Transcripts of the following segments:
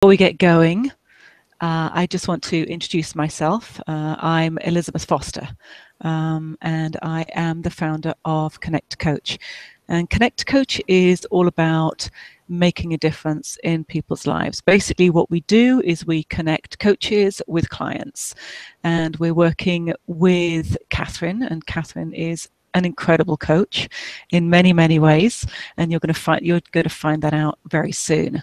Before we get going, I just want to introduce myself. I'm Elizabeth Foster, and I am the founder of Connect Coach. And Connect Coach is all about making a difference in people's lives. Basically, what we do is we connect coaches with clients, and we're working with Katherine, and Katherine is an incredible coach in many, many ways, and you're going to find that out very soon.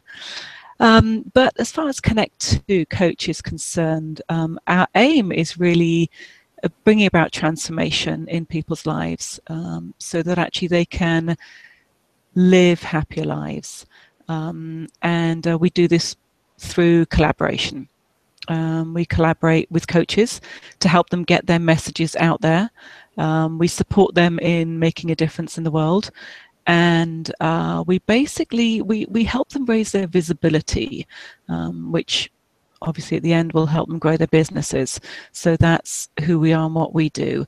But as far as Connect to Coach is concerned, our aim is really bringing about transformation in people's lives, so that actually they can live happier lives. And we do this through collaboration. We collaborate with coaches to help them get their messages out there. We support them in making a difference in the world. And we basically, we help them raise their visibility, which obviously at the end will help them grow their businesses. So that's who we are and what we do.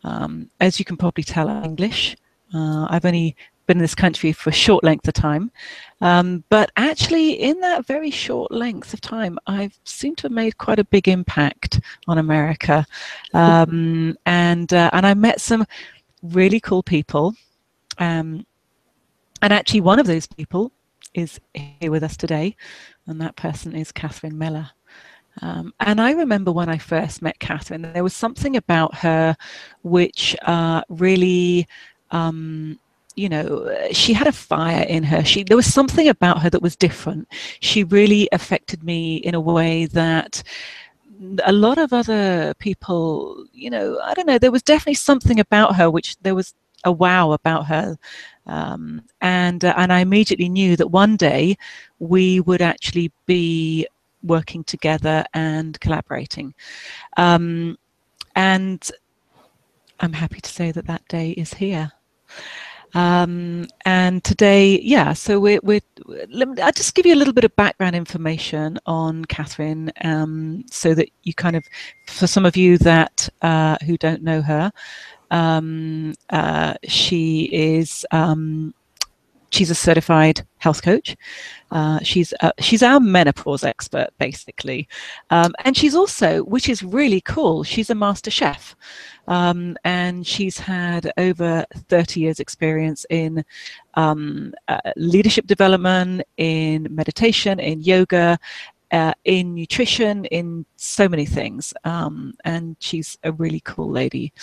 As you can probably tell, I'm English. I've only been in this country for a short length of time. But actually, in that very short length of time, I've seemed to have made quite a big impact on America. And I met some really cool people. And actually, one of those people is here with us today, and that person is Katherine Miller. And I remember when I first met Katherine, there was something about her which really, you know, she had a fire in her. There was something about her that was different. She really affected me in a way that a lot of other people, you know, I don't know, there was definitely something about her which there was a wow about her. And I immediately knew that one day we would actually be working together and collaborating. And I'm happy to say that that day is here. And today, yeah, so I'll just give you a little bit of background information on Katherine, so that you kind of, for some of you that who don't know her, she's a certified health coach. She's our menopause expert, basically, and she's also, which is really cool, she's a master chef, and she's had over 30 years experience in leadership development, in meditation, in yoga, in nutrition, in so many things, and she's a really cool lady.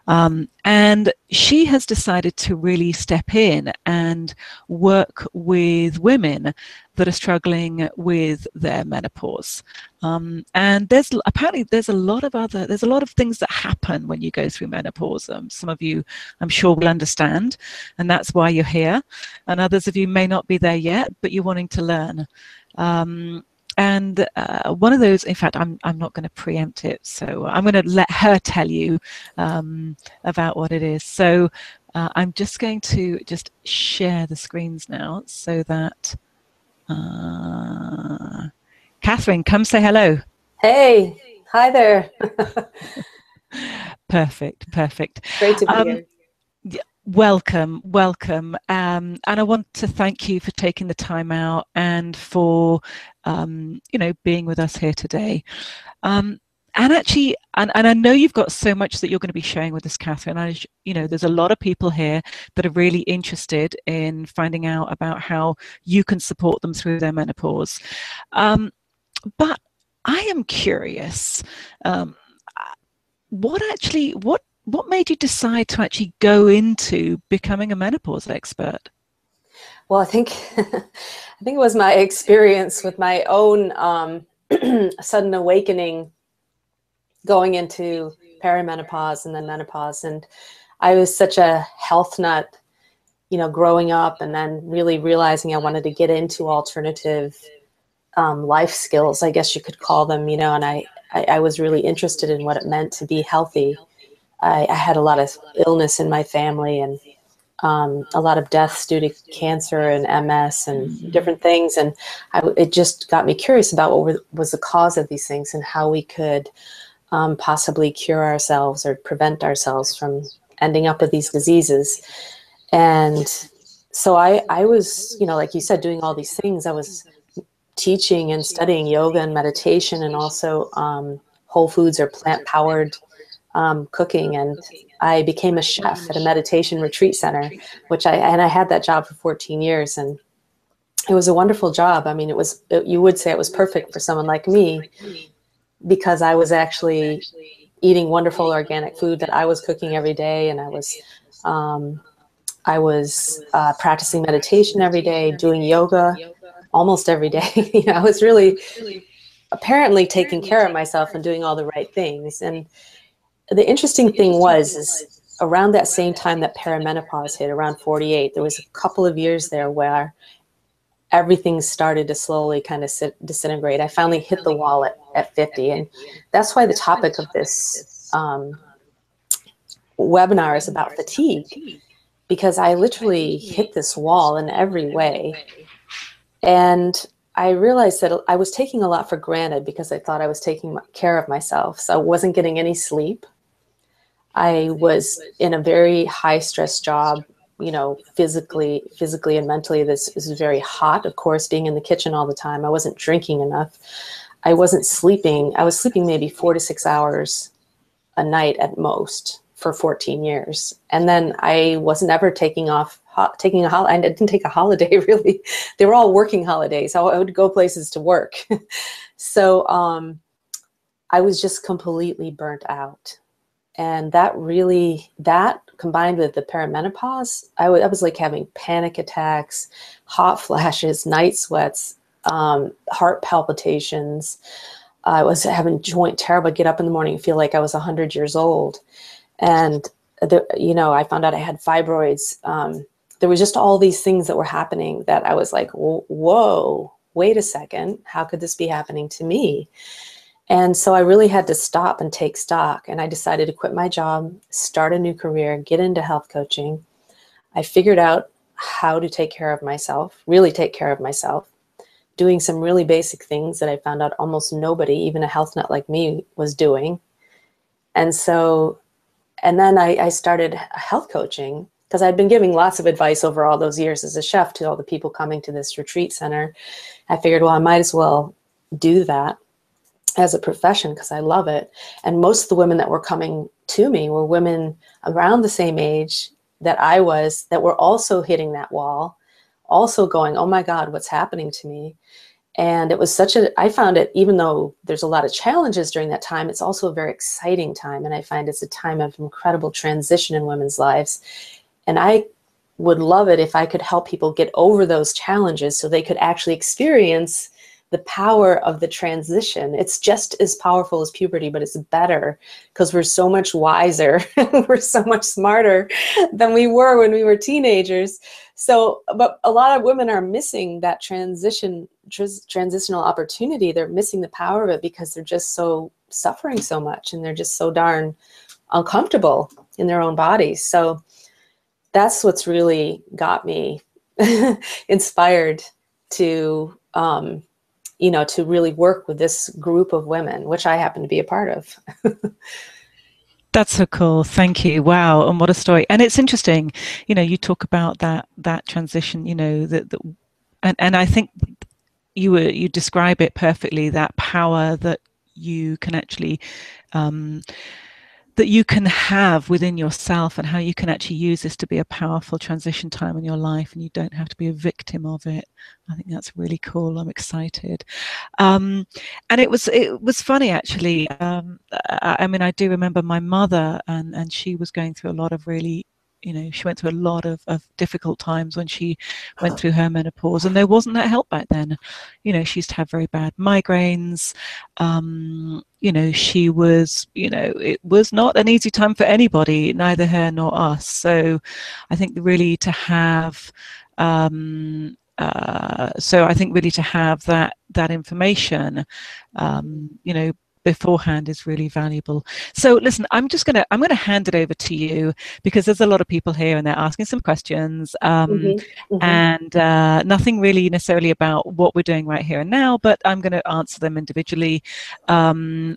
And she has decided to really step in and work with women that are struggling with their menopause. And there's a lot of things that happen when you go through menopause. Some of you, I'm sure, will understand, and that's why you're here. And others of you may not be there yet, but you're wanting to learn. And one of those, in fact, I'm not going to preempt it, so I'm going to let her tell you about what it is. So I'm just going to share the screens now so that Katherine, come say hello. Hey, hi there. Perfect. Great to be here. Welcome. And I want to thank you for taking the time out and for, you know, being with us here today. And actually, and I know you've got so much that you're going to be sharing with us, Katherine. You know, there's a lot of people here that are really interested in finding out about how you can support them through their menopause. But I am curious, what made you decide to actually go into becoming a menopause expert? Well, I think it was my experience with my own sudden awakening going into perimenopause and then menopause. And I was such a health nut, you know, growing up, and then really realizing I wanted to get into alternative life skills, I guess you could call them, you know, and I was really interested in what it meant to be healthy. I had a lot of illness in my family, and a lot of deaths due to cancer and MS and different things. And it just got me curious about what was the cause of these things and how we could possibly cure ourselves or prevent ourselves from ending up with these diseases. And so I was, you know, like you said, doing all these things. I was teaching and studying yoga and meditation, and also whole foods or plant-powered cooking. And I became a chef at a meditation retreat center, I had that job for 14 years. And it was a wonderful job. I mean, you would say it was perfect for someone like me, because I was actually eating wonderful organic food that I was cooking every day. And I was practicing meditation every day, doing yoga almost every day. You know, I was really apparently taking care of myself and doing all the right things. And the interesting thing is around that same time that perimenopause hit, around 48, there was a couple of years there where everything started to slowly kind of disintegrate. I finally hit the wall at 50. And that's why the topic of this webinar is about fatigue, because I literally hit this wall in every way. And I realized that I was taking a lot for granted because I thought I was taking care of myself. So I wasn't getting any sleep. I was in a very high stress job, you know, physically and mentally. This is very hot, of course, being in the kitchen all the time. I wasn't drinking enough. I wasn't sleeping. I was sleeping maybe 4 to 6 hours a night at most for 14 years. And then I wasn't ever taking a holiday. I didn't take a holiday, really. They were all working holidays. I would go places to work. So I was just completely burnt out. And that combined with the perimenopause, I was like having panic attacks, hot flashes, night sweats, heart palpitations. I was having terrible. I'd get up in the morning and feel like I was 100 years old. And, I found out I had fibroids. There was just all these things that were happening that I was like, whoa, wait a second. How could this be happening to me? And so I really had to stop and take stock. And I decided to quit my job, start a new career, get into health coaching. I figured out how to take care of myself, really take care of myself, doing some really basic things that I found out almost nobody, even a health nut like me, was doing. And then I started health coaching, because I'd been giving lots of advice over all those years as a chef to all the people coming to this retreat center. I figured, well, I might as well do that as a profession because I love it. And most of the women that were coming to me were women around the same age that I was, that were also hitting that wall, also going, oh my God, what's happening to me? And it was I found it, even though there's a lot of challenges during that time, it's also a very exciting time. And I find it's a time of incredible transition in women's lives. And I would love it if I could help people get over those challenges so they could actually experience the power of the transition. It's just as powerful as puberty, but it's better because we're so much wiser. We're so much smarter than we were when we were teenagers. So, but a lot of women are missing that transitional opportunity. They're missing the power of it because they're just so suffering so much, and they're just so darn uncomfortable in their own bodies. So that's what's really got me inspired to, to really work with this group of women, which I happen to be a part of. That's so cool. Thank you. Wow. And what a story. And it's interesting, you talk about that transition, and I think you describe it perfectly, that power that you can actually, that you can have within yourself, and how you can actually use this to be a powerful transition time in your life, and you don't have to be a victim of it. I think that's really cool. I'm excited. And it was funny, actually. I mean, I do remember my mother, and she was going through a lot of really, she went through a lot of difficult times when she went through her menopause, and there wasn't that help back then. She used to have very bad migraines. She was, it was not an easy time for anybody, neither her nor us. So I think really to have, that information, beforehand is really valuable. So listen, I'm gonna hand it over to you, because there's a lot of people here and they're asking some questions, and nothing really necessarily about what we're doing right here and now, but I'm going to answer them individually. By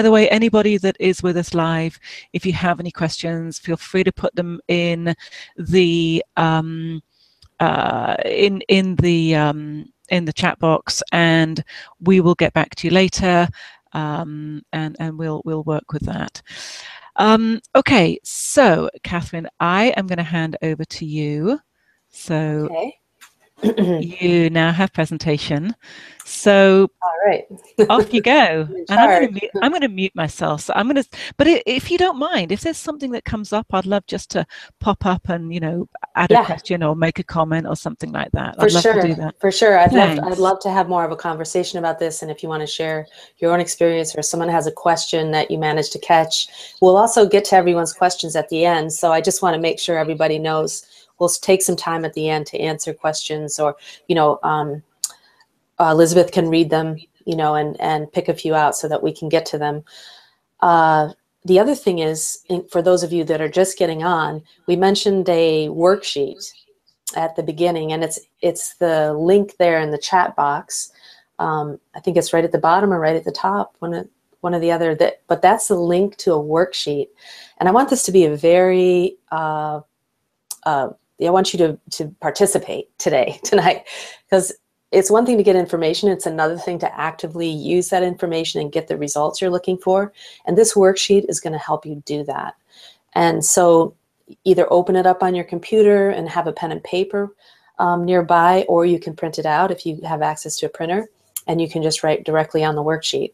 the way, anybody that is with us live, if you have any questions, feel free to put them in the in the chat box, and we will get back to you later, and we'll work with that. Okay, so Katherine, I am going to hand over to you. So Okay. you now have presentation. So All right. off you go. And I'm going to mute myself. So I'm going to, but if you don't mind, if there's something that comes up, I'd love just to pop up and, you know, add a question or make a comment or something like that. I'd love to do that. For sure. I'd Thanks. love to have more of a conversation about this. And if you want to share your own experience, or someone has a question that you managed to catch, we'll also get to everyone's questions at the end. So I just want to make sure everybody knows we'll take some time at the end to answer questions, or, you know, Elizabeth can read them, you know, and pick a few out so that we can get to them. The other thing is, for those of you that are just getting on, we mentioned a worksheet at the beginning, and it's the link there in the chat box. I think it's right at the bottom or right at the top, one or the other. But that's the link to a worksheet, and I want this to be a very I want you to participate tonight, because it's one thing to get information. It's another thing to actively use that information and get the results you're looking for. And this worksheet is going to help you do that. And so either open it up on your computer and have a pen and paper nearby, or you can print it out if you have access to a printer, and you can just write directly on the worksheet.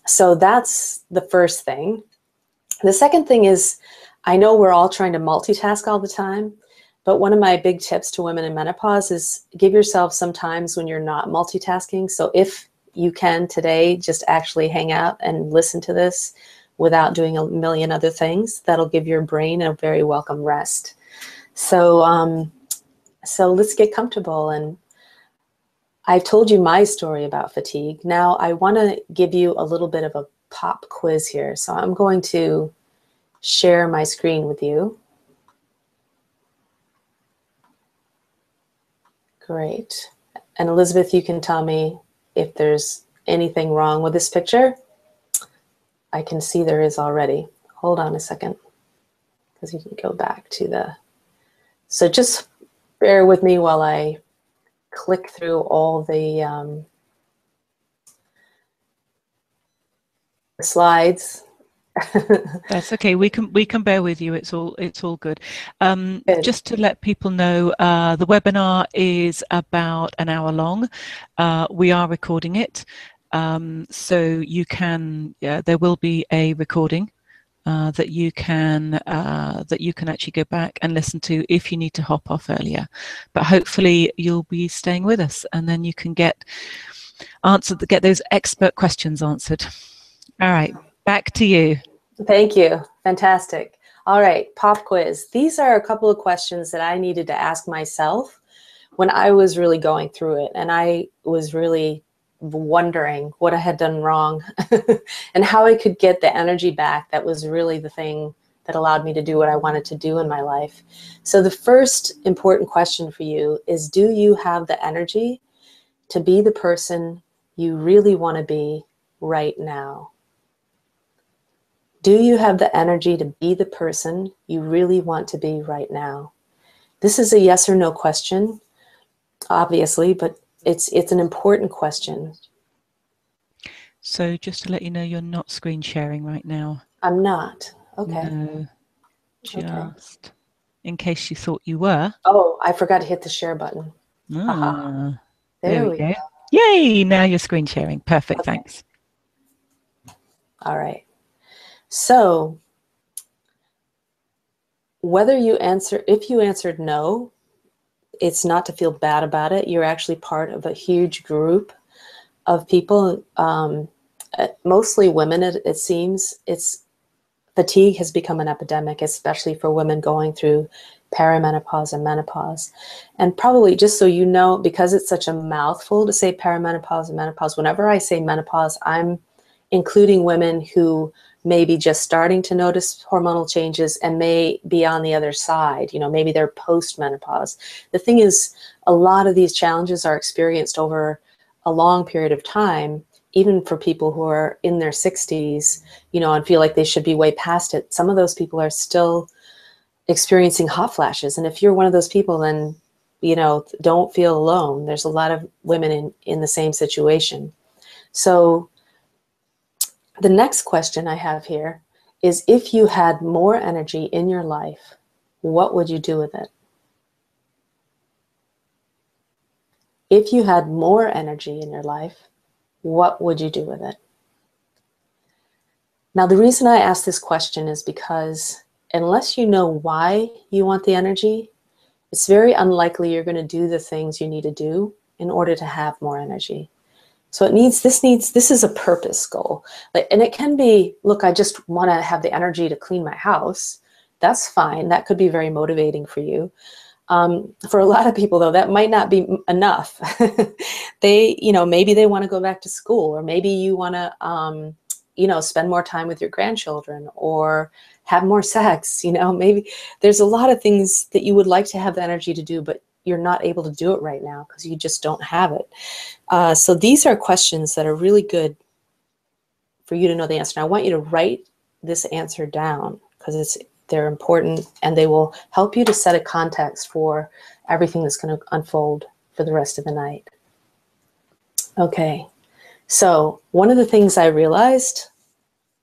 So that's the first thing. The second thing is, I know we're all trying to multitask all the time, but one of my big tips to women in menopause is give yourself some times when you're not multitasking. So if you can today, just actually hang out and listen to this without doing a million other things. That'll give your brain a very welcome rest. So, so let's get comfortable. And I've told you my story about fatigue. Now I want to give you a little bit of a pop quiz here. So I'm going to share my screen with you. Great. And Elizabeth, you can tell me if there's anything wrong with this picture. I can see there is already. Hold on a second, because you can go back to the... So just bear with me while I click through all the slides. That's okay. We can bear with you. It's all good. Good. Just to let people know, the webinar is about an hour long. We are recording it, so you can. There will be a recording that you can actually go back and listen to if you need to hop off earlier. But hopefully you'll be staying with us, and then you can get those expert questions answered. All right. Back to you. Thank you. Fantastic. All right, pop quiz. These are a couple of questions that I needed to ask myself when I was really going through it, and I was really wondering what I had done wrong and how I could get the energy back. That was really the thing that allowed me to do what I wanted to do in my life. So the first important question for you is, do you have the energy to be the person you really want to be right now? Do you have the energy to be the person you really want to be right now? This is a yes or no question, obviously, but it's an important question. So just to let you know, you're not screen sharing right now. I'm not. Okay. No, just in case you thought you were. Oh, I forgot to hit the share button. There we go. Yay, now you're screen sharing. Perfect, okay. Thanks. All right. So if you answered no, it's not to feel bad about it. You're actually part of a huge group of people, mostly women, it seems. Fatigue has become an epidemic, especially for women going through perimenopause and menopause. And probably, just so you know, because it's such a mouthful to say perimenopause and menopause, whenever I say menopause, I'm including women who may be just starting to notice hormonal changes and may be on the other side. You know, maybe they're post-menopause. The thing is, a lot of these challenges are experienced over a long period of time, even for people who are in their 60s, you know, and feel like they should be way past it. Some of those people are still experiencing hot flashes. And if you're one of those people, then you know, don't feel alone. There's a lot of women in the same situation. So the next question I have here is, if you had more energy in your life, what would you do with it? If you had more energy in your life, what would you do with it? Now, the reason I ask this question is because unless you know why you want the energy, it's very unlikely you're going to do the things you need to do in order to have more energy. So this is a purpose goal. And it can be, look, I just want to have the energy to clean my house. That's fine. That could be very motivating for you. For a lot of people, though, that might not be enough. Maybe they want to go back to school, or maybe you want to, spend more time with your grandchildren, or have more sex. Maybe there's a lot of things that you would like to have the energy to do, but you're not able to do it right now because you just don't have it. So these are questions that are really good for you to know the answer. Now, I want you to write this answer down because they're important, and they will help you to set a context for everything that's going to unfold for the rest of the night. Okay, so one of the things I realized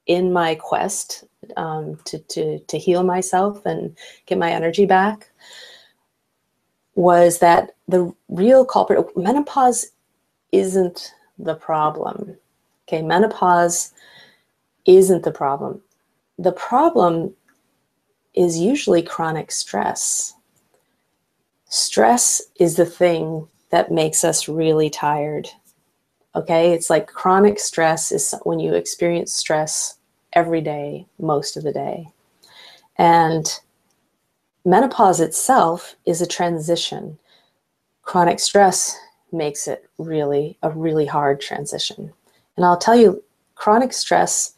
in my quest to heal myself and get my energy back was that the real culprit, menopause isn't the problem. Okay, menopause isn't the problem. The problem is usually chronic stress. Stress is the thing that makes us really tired. Okay, it's like chronic stress is when you experience stress every day, most of the day. And menopause itself is a transition. Chronic stress makes it a really hard transition. And I'll tell you, chronic stress,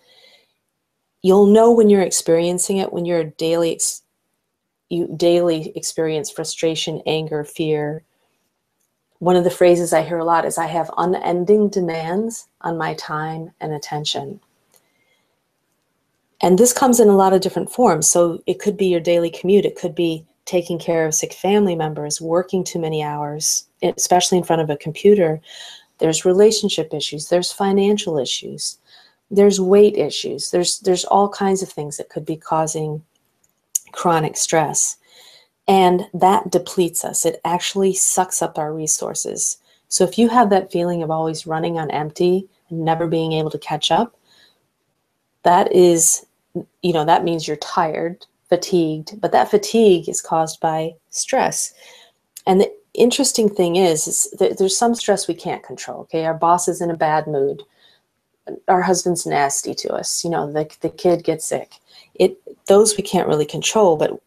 you'll know when you're experiencing it when you daily experience frustration, anger, fear. One of the phrases I hear a lot is, I have unending demands on my time and attention. And this comes in a lot of different forms. So it could be your daily commute. It could be taking care of sick family members, working too many hours, especially in front of a computer. There's relationship issues. There's financial issues. There's weight issues. There's all kinds of things that could be causing chronic stress. And that depletes us. It actually sucks up our resources. So if you have that feeling of always running on empty and never being able to catch up, that means you're tired, fatigued, but that fatigue is caused by stress. And the interesting thing is that there's some stress we can't control. Okay, our boss is in a bad mood. Our husband's nasty to us. The kid gets sick. Those we can't really control, but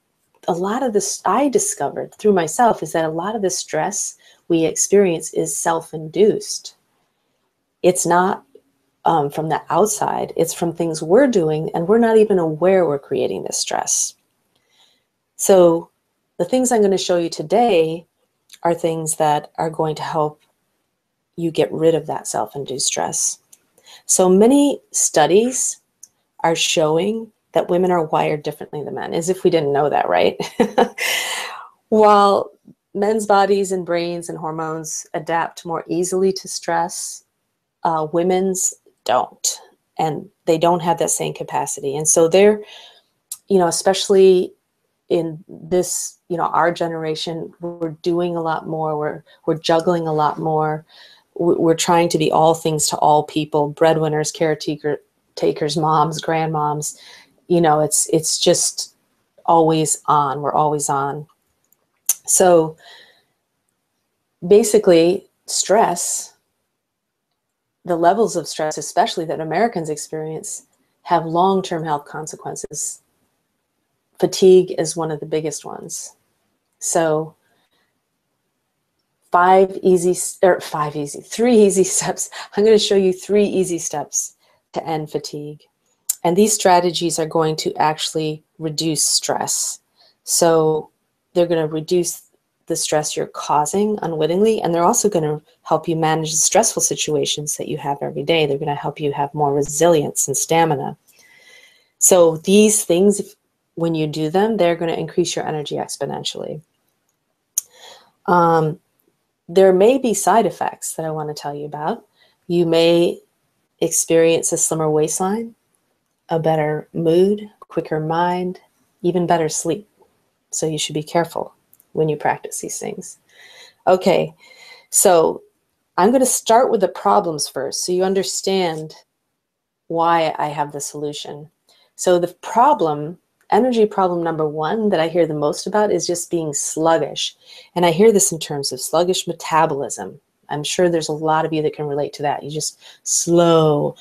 a lot of this I discovered through myself is that a lot of the stress we experience is self-induced. It's not from the outside. It's from things we're doing, and we're not even aware we're creating this stress. So the things I'm going to show you today are things that are going to help you get rid of that self-induced stress. So many studies are showing that women are wired differently than men, as if we didn't know that, right? While men's bodies and brains and hormones adapt more easily to stress, women's don't, and they don't have that same capacity. And so they're, especially in this, our generation, we're doing a lot more. We're juggling a lot more. We're trying to be all things to all people: breadwinners, caretakers, moms, grandmoms. It's just always on. We're always on. So basically, stress, the levels of stress, especially that Americans experience, have long-term health consequences. Fatigue is one of the biggest ones. So three easy steps. I'm going to show you 3 easy steps to end fatigue. And these strategies are going to actually reduce stress. So they're going to reduce the stress you're causing unwittingly, and they're also going to help you manage the stressful situations that you have every day. They're going to help you have more resilience and stamina. So these things, when you do them, they're going to increase your energy exponentially. There may be side effects that I want to tell you about. You may experience a slimmer waistline, a better mood, quicker mind, even better sleep. So you should be careful when you practice these things. Okay, so I'm going to start with the problems first so you understand why I have the solution. So the problem, energy problem number one that I hear the most about is just being sluggish. And I hear this in terms of sluggish metabolism. I'm sure there's a lot of you that can relate to that. You just slow,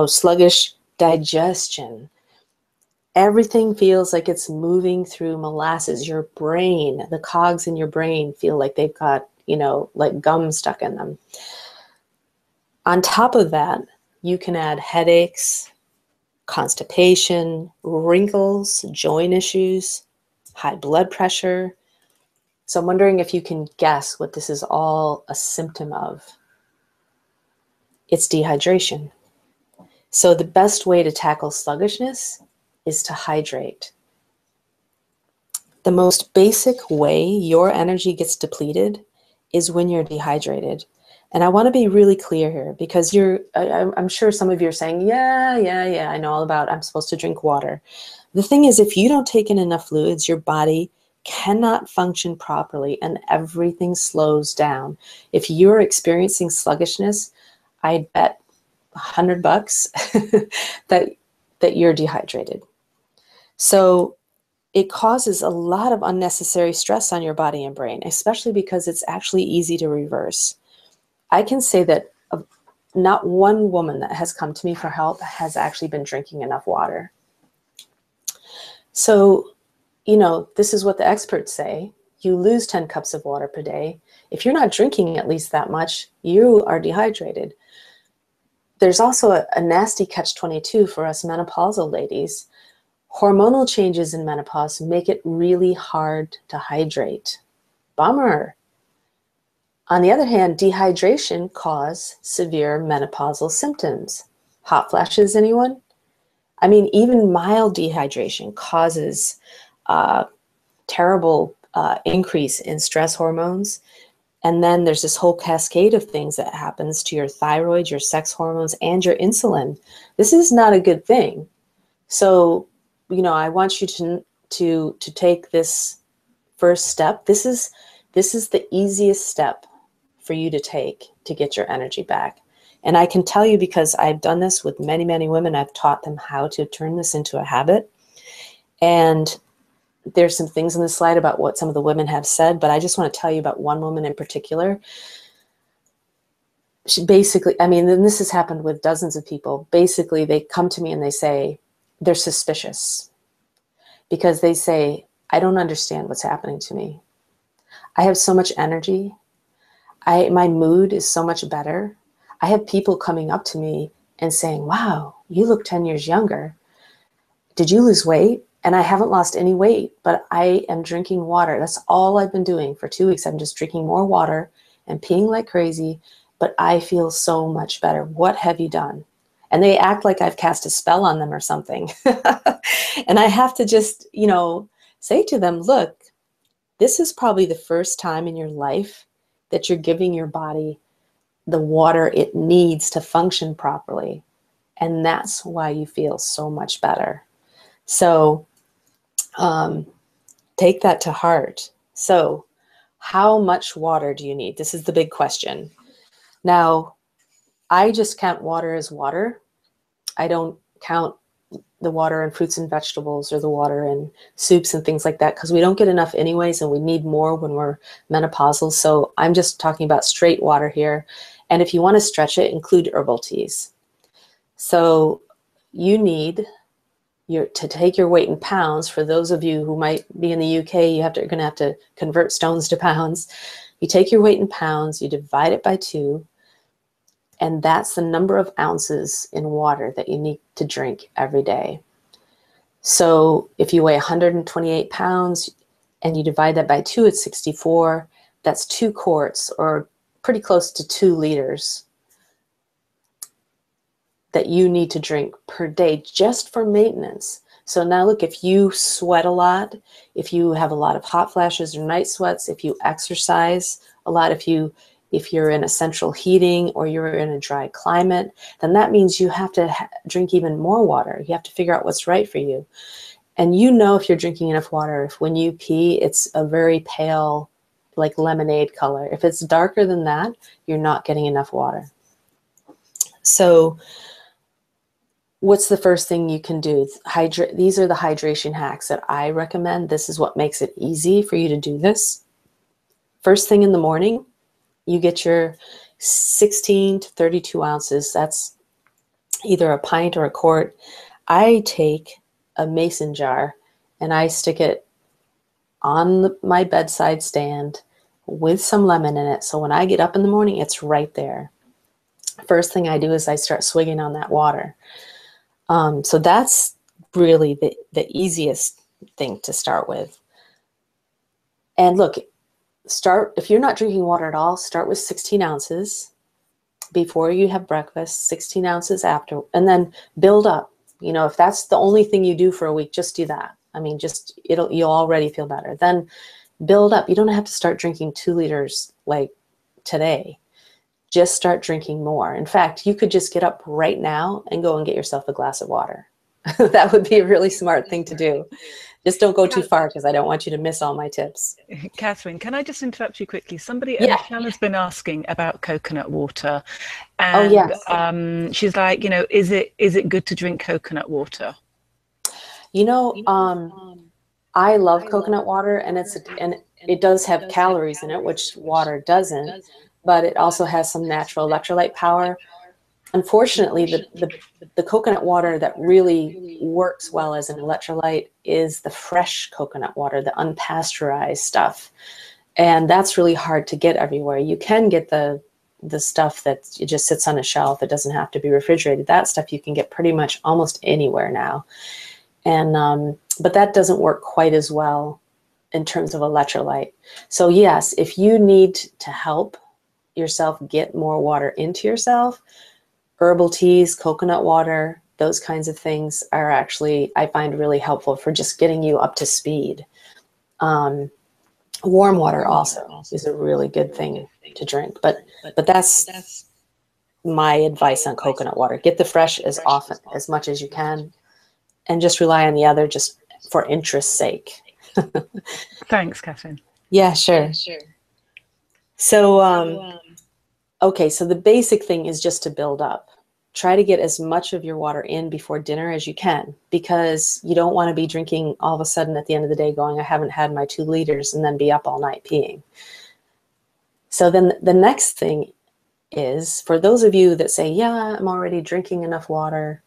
sluggish digestion. Everything feels like it's moving through molasses. Your brain, the cogs in your brain feel like they've got, like gum stuck in them. On top of that, you can add headaches, constipation, wrinkles, joint issues, high blood pressure. So I'm wondering if you can guess what this is all a symptom of. It's dehydration. So the best way to tackle sluggishness is to hydrate. The most basic way your energy gets depleted is when you're dehydrated. And I want to be really clear here because I'm sure some of you are saying, yeah, I know all about, I'm supposed to drink water. The thing is, if you don't take in enough fluids, your body cannot function properly and everything slows down. If you're experiencing sluggishness, I'd bet $100 that you're dehydrated. So it causes a lot of unnecessary stress on your body and brain, especially because it's actually easy to reverse. I can say that not one woman that has come to me for help has actually been drinking enough water. So, this is what the experts say. You lose 10 cups of water per day. If you're not drinking at least that much, you are dehydrated. There's also a nasty catch-22 for us menopausal ladies. Hormonal changes in menopause make it really hard to hydrate. Bummer. On the other hand, dehydration causes severe menopausal symptoms. Hot flashes, anyone? I mean, even mild dehydration causes terrible increase in stress hormones. And then there's this whole cascade of things that happens to your thyroid, your sex hormones, and your insulin. This is not a good thing. So, I want you to take this first step. This is the easiest step for you to take to get your energy back. And I can tell you because I've done this with many, many women. I've taught them how to turn this into a habit. And there's some things on the slide about what some of the women have said, but I just want to tell you about one woman in particular. She basically, and this has happened with dozens of people. Basically, they come to me and they say they're suspicious because they say, I don't understand what's happening to me. I have so much energy. My mood is so much better. I have people coming up to me and saying, wow, you look 10 years younger. Did you lose weight? And I haven't lost any weight, but I am drinking water. That's all I've been doing for 2 weeks. I'm just drinking more water and peeing like crazy, but I feel so much better. What have you done? And they act like I've cast a spell on them or something. And I have to just, say to them, look, this is probably the first time in your life that you're giving your body the water it needs to function properly. And that's why you feel so much better. So take that to heart. So how much water do you need? This is the big question. Now, I just count water as water. I don't count the water in fruits and vegetables or the water in soups and things like that because we don't get enough anyways and we need more when we're menopausal. So I'm just talking about straight water here. And if you want to stretch it, include herbal teas. So you need to take your weight in pounds. For those of you who might be in the UK, you're going to have to convert stones to pounds. You take your weight in pounds, you divide it by 2, and that's the number of ounces in water that you need to drink every day. So if you weigh 128 pounds and you divide that by 2, it's 64. That's 2 quarts or pretty close to 2 liters that you need to drink per day just for maintenance. So now look, if you sweat a lot, if you have a lot of hot flashes or night sweats, if you exercise a lot, if you're in a central heating or you're in a dry climate, then that means you have to drink even more water. You have to figure out what's right for you. And you know if you're drinking enough water, if when you pee, it's a very pale, like lemonade color. If it's darker than that, you're not getting enough water. So what's the first thing you can do? These are the hydration hacks that I recommend. This is what makes it easy for you to do this. First thing in the morning, you get your 16 to 32 ounces. That's either a pint or a quart. I take a mason jar and I stick it on my bedside stand with some lemon in it. So when I get up in the morning, it's right there. First thing I do is I start swigging on that water. So that's really the easiest thing to start with. And look, if you're not drinking water at all, start with 16 ounces before you have breakfast, 16 ounces after, and then build up. You know, if that's the only thing you do for a week, just do that. I mean, you'll already feel better. Then build up. You don't have to start drinking 2 liters like today. Just start drinking more. In fact, you could just get up right now and go and get yourself a glass of water. That would be a really smart thing to do. Just don't go too far because I don't want you to miss all my tips. Katherine, can I just interrupt you quickly? Yeah. Michelle has been asking about coconut water. And yes. She's like, is it good to drink coconut water? I love coconut water, and it does have calories in it, which water doesn't, but it also has some natural electrolyte power. Unfortunately, the coconut water that really works well as an electrolyte is the fresh coconut water, the unpasteurized stuff. And that's really hard to get everywhere. You can get the stuff that it just sits on a shelf. It doesn't have to be refrigerated. That stuff you can get pretty much almost anywhere now. And but that doesn't work quite as well in terms of electrolyte. So yes, if you need to help yourself get more water into yourself, herbal teas, coconut water, those kinds of things are actually, I find, really helpful for just getting you up to speed. Warm water also is a really good thing to drink, but that's my advice on coconut water. Get the fresh as much as you can, and just rely on the other just for interest's sake. Thanks, Katherine. Yeah, sure. So, okay, so the basic thing is just to build up. Try to get as much of your water in before dinner as you can, because you don't want to be drinking all of a sudden at the end of the day going, I haven't had my 2 liters, and then be up all night peeing. So then the next thing is, for those of you that say, yeah, I'm already drinking enough water,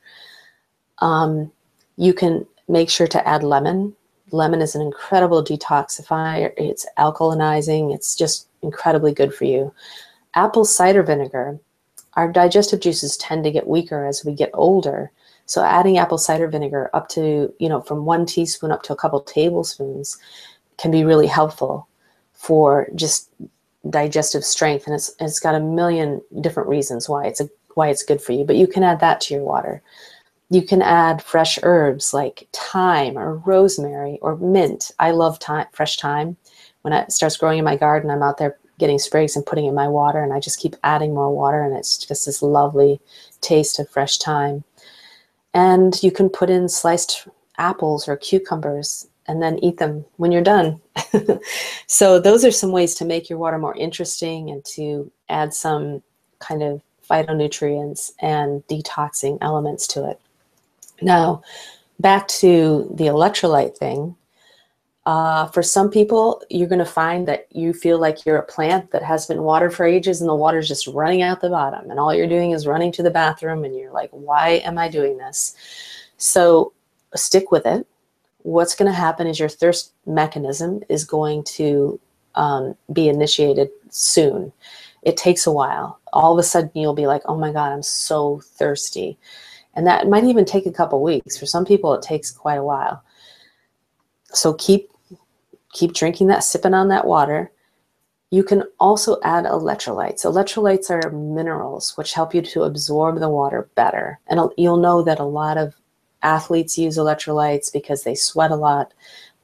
you can make sure to add lemon. Lemon is an incredible detoxifier. It's alkalinizing. It's just incredibly good for you. Apple cider vinegar. Our digestive juices tend to get weaker as we get older. So adding apple cider vinegar up to, from 1 teaspoon up to a couple tablespoons can be really helpful for just digestive strength. And it's got a million different reasons why it's good for you. But you can add that to your water. You can add fresh herbs like thyme or rosemary or mint. I love fresh thyme. When it starts growing in my garden, I'm out there getting sprigs and putting in my water, and I just keep adding more water, and it's just this lovely taste of fresh thyme. And you can put in sliced apples or cucumbers and then eat them when you're done. So those are some ways to make your water more interesting and to add some kind of phytonutrients and detoxing elements to it. Now, back to the electrolyte thing. For some people, you're going to find that you feel like you're a plant that has been watered for ages and the water's just running out the bottom, and all you're doing is running to the bathroom, and you're like, why am I doing this? So stick with it. What's going to happen is your thirst mechanism is going to be initiated soon. It takes a while. All of a sudden, you'll be like, oh my God, I'm so thirsty. And that might even take a couple weeks. For some people, it takes quite a while. So keep drinking that, sipping on that water. You can also add electrolytes. Electrolytes are minerals which help you to absorb the water better. And you'll know that a lot of Athletes use electrolytes because they sweat a lot,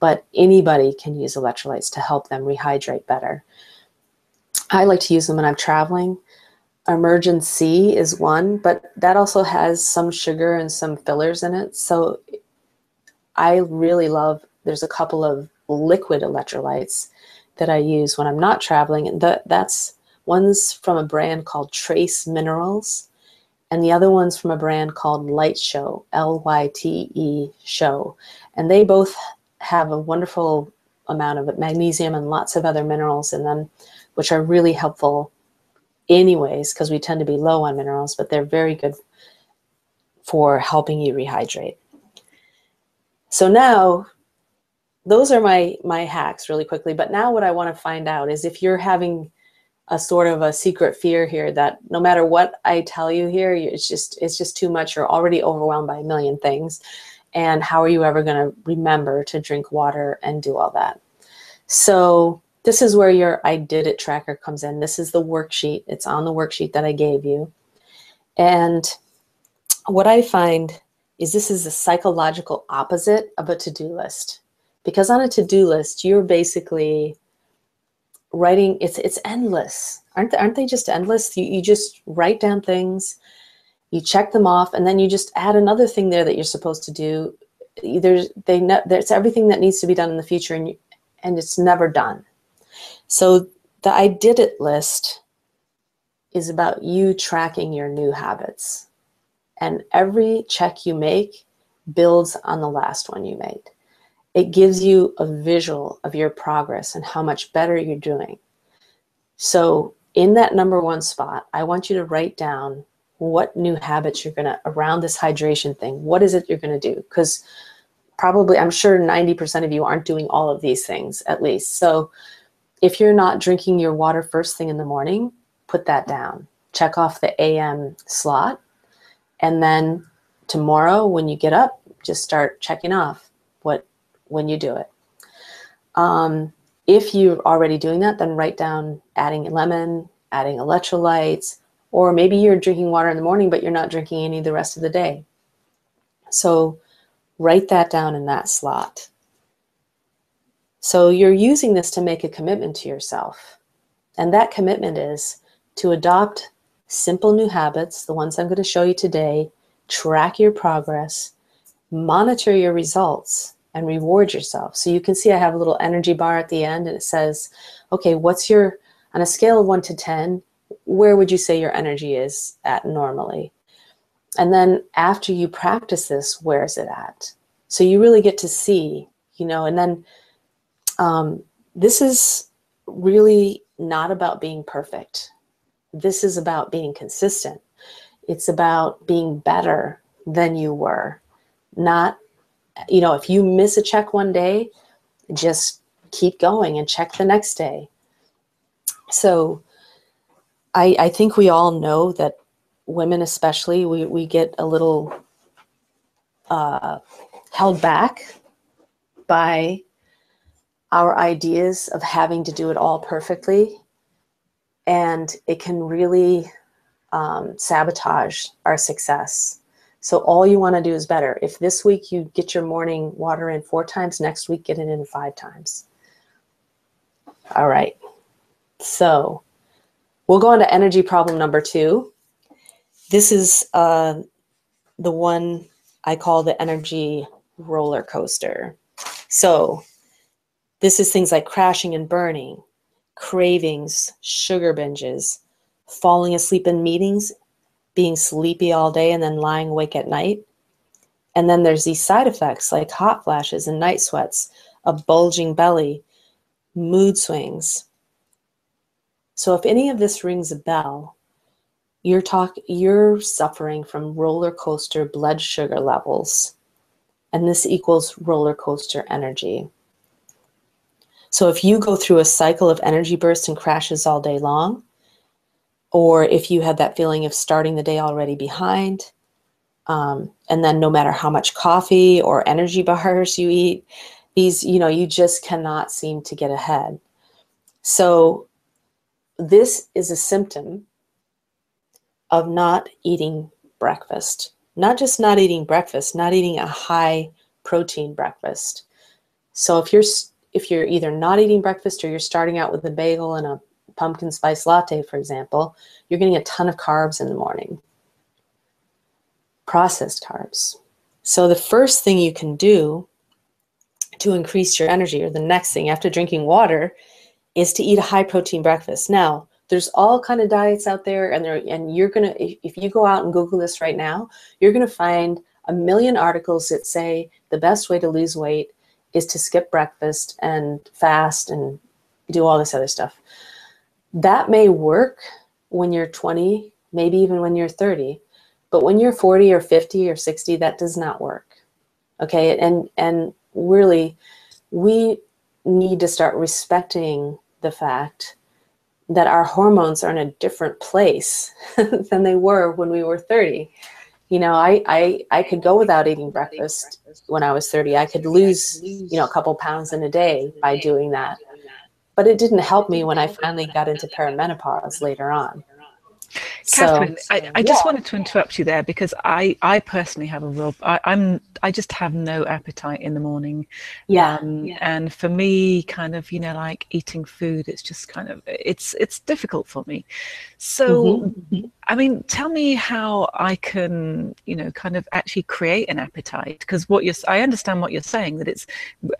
but anybody can use electrolytes to help them rehydrate better. I like to use them when I'm traveling. Emergency is one, but that also has some sugar and some fillers in it. So I really love, there's a couple of liquid electrolytes that I use when I'm not traveling. And that's one's from a brand called Trace Minerals, and the other one's from a brand called Light Show, Lyte Show. And they both have a wonderful amount of magnesium and lots of other minerals in them, which are really helpful anyways, because we tend to be low on minerals, but they're very good for helping you rehydrate. So now, those are my hacks really quickly. But now what I want to find out is if you're having a sort of a secret fear here that no matter what I tell you here, it's just too much. You're already overwhelmed by a million things. And how are you ever going to remember to drink water and do all that? So this is where your I did it tracker comes in. This is the worksheet. It's on the worksheet that I gave you. And what I find is this is the psychological opposite of a to-do list. Because on a to-do list, you're basically writing, it's endless. Aren't they just endless? You just write down things, you check them off, and then you just add another thing there that you're supposed to do. There's everything that needs to be done in the future, and it's never done. So the I did it list is about you tracking your new habits. And every check you make builds on the last one you made. It gives you a visual of your progress and how much better you're doing. So in that number one spot, I want you to write down what new habits you're going to, around this hydration thing, what is it you're going to do? Because probably, I'm sure 90% of you aren't doing all of these things at least. So if you're not drinking your water first thing in the morning, put that down. Check off the AM slot. And then tomorrow when you get up, just start checking off when you do it. If you're already doing that, then write down adding lemon, adding electrolytes, or maybe you're drinking water in the morning, but you're not drinking any the rest of the day. So write that down in that slot. So you're using this to make a commitment to yourself. And that commitment is to adopt simple new habits, the ones I'm going to show you today, track your progress, monitor your results, and reward yourself. So you can see I have a little energy bar at the end, and it says, okay, on a scale of 1 to 10, where would you say your energy is at normally? And then after you practice this, where is it at? So you really get to see, and then this is really not about being perfect. This is about being consistent. It's about being better than you were. Not, if you miss a check one day, just keep going and check the next day. So I think we all know that women especially, we get a little held back by our ideas of having to do it all perfectly. And it can really sabotage our success. So all you want to do is better. If this week you get your morning water in 4 times, next week get it in 5 times. All right. So we'll go on to energy problem number 2. This is the one I call the energy roller coaster. So this is things like crashing and burning, cravings, sugar binges, falling asleep in meetings, being sleepy all day and then lying awake at night. And then there's these side effects like hot flashes and night sweats, a bulging belly, mood swings. So if any of this rings a bell, you're suffering from roller coaster blood sugar levels, and this equals roller coaster energy. So if you go through a cycle of energy bursts and crashes all day long, or if you had that feeling of starting the day already behind, and then no matter how much coffee or energy bars you eat, you just cannot seem to get ahead. So this is a symptom of not eating breakfast. not just not eating breakfast, not eating a high protein breakfast. So if you're either not eating breakfast or you're starting out with a bagel and a pumpkin spice latte, for example, you're getting a ton of carbs in the morning, processed carbs. So the first thing you can do to increase your energy, or the next thing after drinking water, is to eat a high protein breakfast. Now, there's all kind of diets out there, and you're gonna, if you go out and Google this right now, you're gonna find a million articles that say the best way to lose weight is to skip breakfast and fast and do all this other stuff. That may work when you're 20, maybe even when you're 30, but when you're 40 or 50 or 60, that does not work. Okay, and really, we need to start respecting the fact that our hormones are in a different place than they were when we were 30. You know, I could go without eating breakfast when I was 30. I could lose, you know, a couple pounds in a day by doing that. But it didn't help me when I finally got into perimenopause later on. Catherine, So, I just wanted to interrupt you there because I personally have a real, I just have no appetite in the morning. yeah. And for me, kind of, you know, like eating food, it's just kind of, it's difficult for me. So, I mean, tell me how I can, you know, kind of actually create an appetite, because I understand what you're saying, that it's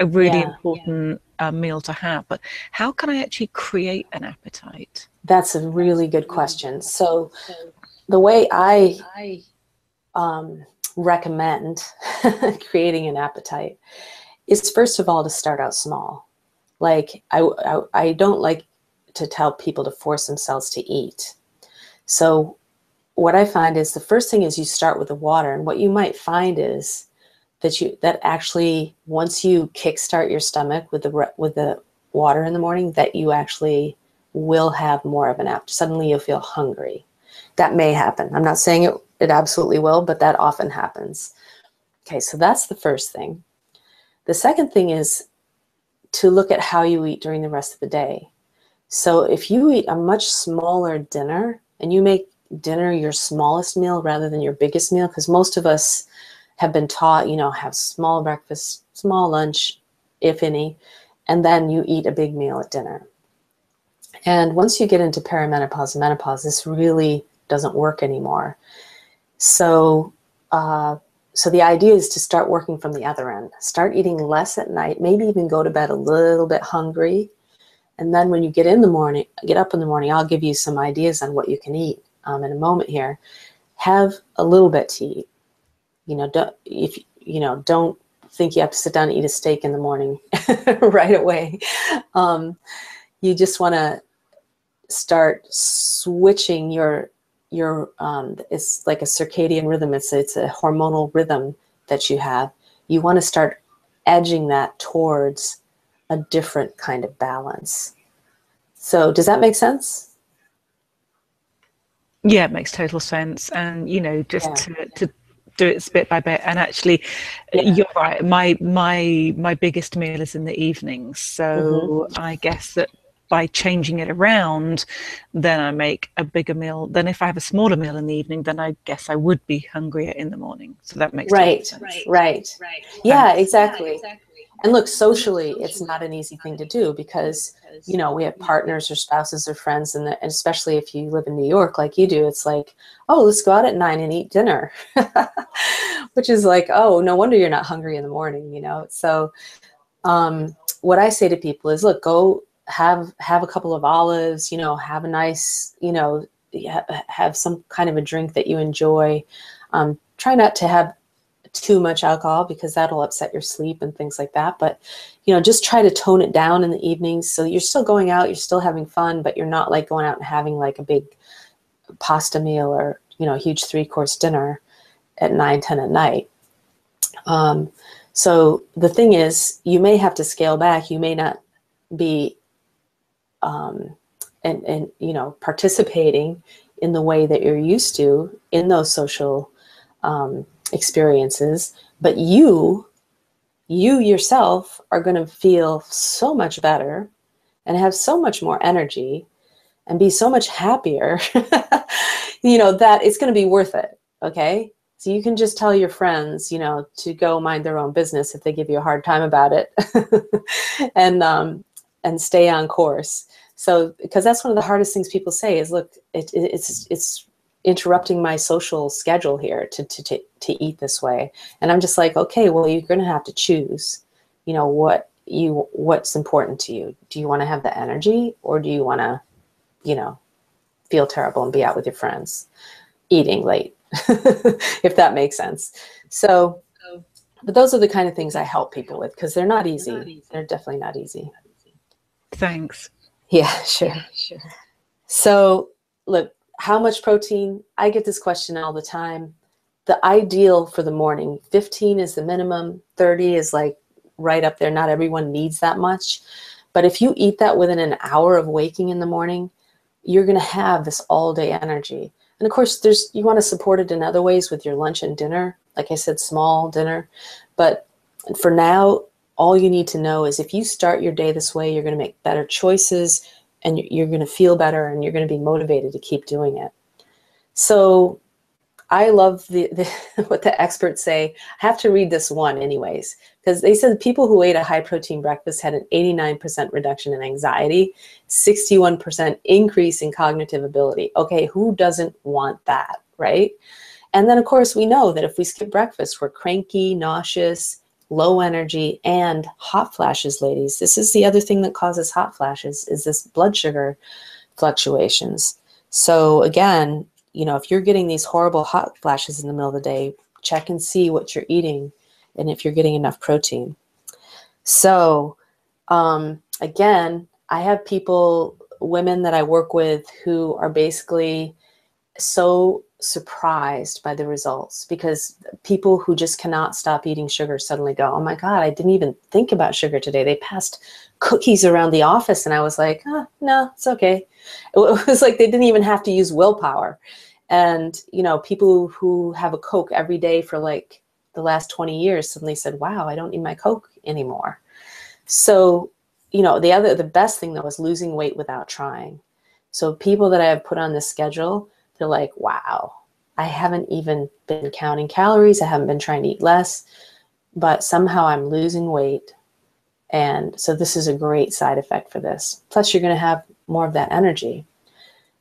a really important meal to have, but how can I actually create an appetite? That's a really good question. So the way I recommend creating an appetite is, first of all, to start out small. Like I don't like to tell people to force themselves to eat. So what I find is the first thing is you start with the water, and what you might find is that actually once you kickstart your stomach with the water in the morning, that you actually will have more of an appetite. Suddenly you'll feel hungry. That may happen. I'm not saying it absolutely will, but that often happens. Okay, so that's the first thing. The second thing is to look at how you eat during the rest of the day. So if you eat a much smaller dinner and you make dinner your smallest meal rather than your biggest meal, because most of us have been taught, you know, have small breakfast, small lunch, if any, and then you eat a big meal at dinner. And once you get into perimenopause and menopause, this really doesn't work anymore. So, so the idea is to start working from the other end. Start eating less at night, maybe even go to bed a little bit hungry. And then when you get up in the morning, I'll give you some ideas on what you can eat in a moment here. Have a little bit to eat. You know, don't think you have to sit down and eat a steak in the morning right away. You just want to start switching your it's like a circadian rhythm. It's a hormonal rhythm that you have. You want to start edging that towards a different kind of balance. So does that make sense? Yeah, it makes total sense. And, you know, just to do it bit by bit. And actually, you're right. My biggest meal is in the evenings. So I guess that by changing it around, then I make a bigger meal. Then if I have a smaller meal in the evening, then I guess I would be hungrier in the morning. So that makes total sense. Right. Yeah, exactly. And look, socially, it's not an easy thing to do because, you know, we have partners or spouses or friends, and especially if you live in New York like you do, it's like, oh, let's go out at 9 and eat dinner, which is like, oh, no wonder you're not hungry in the morning, you know. So what I say to people is, look, go have a couple of olives, you know, have a nice, you know, have some kind of a drink that you enjoy. Try not to have too much alcohol because that'll upset your sleep and things like that. But, you know, just try to tone it down in the evenings. So you're still going out, you're still having fun, but you're not like going out and having like a big pasta meal or, you know, a huge 3-course dinner at 9, 10 at night. So the thing is, you may have to scale back. You may not be, and you know, participating in the way that you're used to in those social experiences, but you yourself are going to feel so much better and have so much more energy and be so much happier, you know, that it's going to be worth it. Okay. So you can just tell your friends, you know, to go mind their own business if they give you a hard time about it, and stay on course. So, because that's one of the hardest things people say is, look, it's interrupting my social schedule here to eat this way. And I'm just like, okay, well, you're going to have to choose, you know, what's important to you. Do you want to have the energy, or do you want to, you know, feel terrible and be out with your friends eating late, if that makes sense. So, but those are the kind of things I help people with, because they're not easy. They're definitely not easy. Thanks. Yeah, sure. So look, how much protein? I get this question all the time. The ideal for the morning, 15 is the minimum, 30 is like right up there. Not everyone needs that much. But if you eat that within an hour of waking in the morning, you're going to have this all day energy. And of course, you want to support it in other ways with your lunch and dinner. Like I said, small dinner. But for now, all you need to know is if you start your day this way, you're going to make better choices, and you're going to feel better, and you're going to be motivated to keep doing it. So I love what the experts say. I have to read this one anyways, because they said people who ate a high protein breakfast had an 89% reduction in anxiety, 61% increase in cognitive ability. Okay, who doesn't want that, right? And then of course we know that if we skip breakfast, we're cranky, nauseous, low energy, and hot flashes, ladies. This is the other thing that causes hot flashes, is this blood sugar fluctuations. So again, you know, if you're getting these horrible hot flashes in the middle of the day, check and see what you're eating and if you're getting enough protein. So again, I have women that I work with who are basically so surprised by the results, because people who just cannot stop eating sugar suddenly go, oh my God, I didn't even think about sugar today. They passed cookies around the office and I was like, oh, no, it's okay. It was like they didn't even have to use willpower. And, you know, people who have a Coke every day for like the last 20 years suddenly said, wow, I don't need my Coke anymore. So, you know, the best thing though is losing weight without trying. So people that I have put on this schedule, they're like, wow, I haven't even been counting calories. I haven't been trying to eat less, but somehow I'm losing weight. And so this is a great side effect for this. Plus you're going to have more of that energy.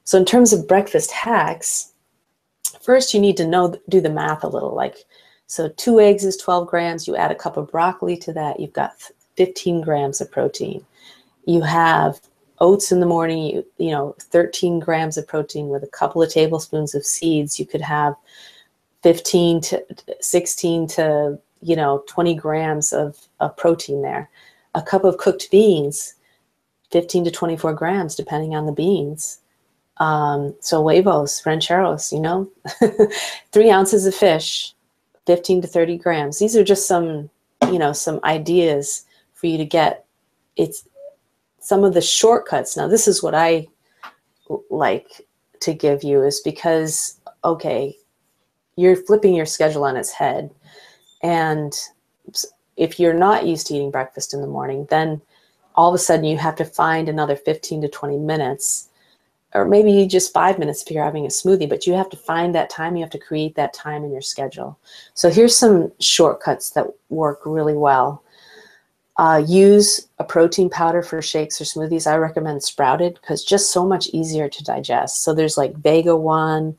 So in terms of breakfast hacks, first you need to do the math a little. Like, so 2 eggs is 12 grams. You add a cup of broccoli to that. You've got 15 grams of protein. You have oats in the morning, you know, 13 grams of protein with a couple of tablespoons of seeds. You could have 15 to 16 to, you know, 20 grams of protein there. A cup of cooked beans, 15 to 24 grams, depending on the beans. So huevos, rancheros, you know, 3 ounces of fish, 15 to 30 grams. These are just some, you know, some ideas for you to get. It's some of the shortcuts. Now, this is what I like to give you, is because, okay, you're flipping your schedule on its head. And if you're not used to eating breakfast in the morning, then all of a sudden you have to find another 15 to 20 minutes, or maybe just 5 minutes if you're having a smoothie, but you have to find that time. You have to create that time in your schedule. So here's some shortcuts that work really well. Use a protein powder for shakes or smoothies. I recommend sprouted, because just so much easier to digest. So there's like Vega One.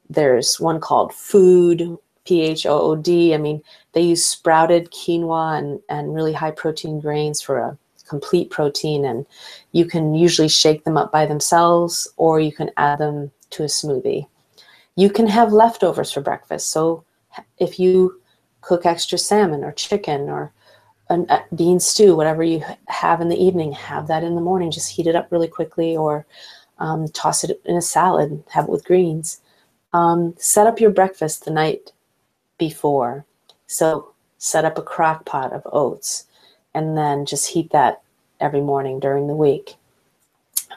There's one called Food, PHOOD. I mean, they use sprouted quinoa and really high protein grains for a complete protein. And you can usually shake them up by themselves, or you can add them to a smoothie. You can have leftovers for breakfast. So if you cook extra salmon or chicken or a bean stew, whatever you have in the evening, have that in the morning. Just heat it up really quickly, or toss it in a salad, have it with greens. Set up your breakfast the night before. So set up a crock pot of oats, and then just heat that every morning during the week.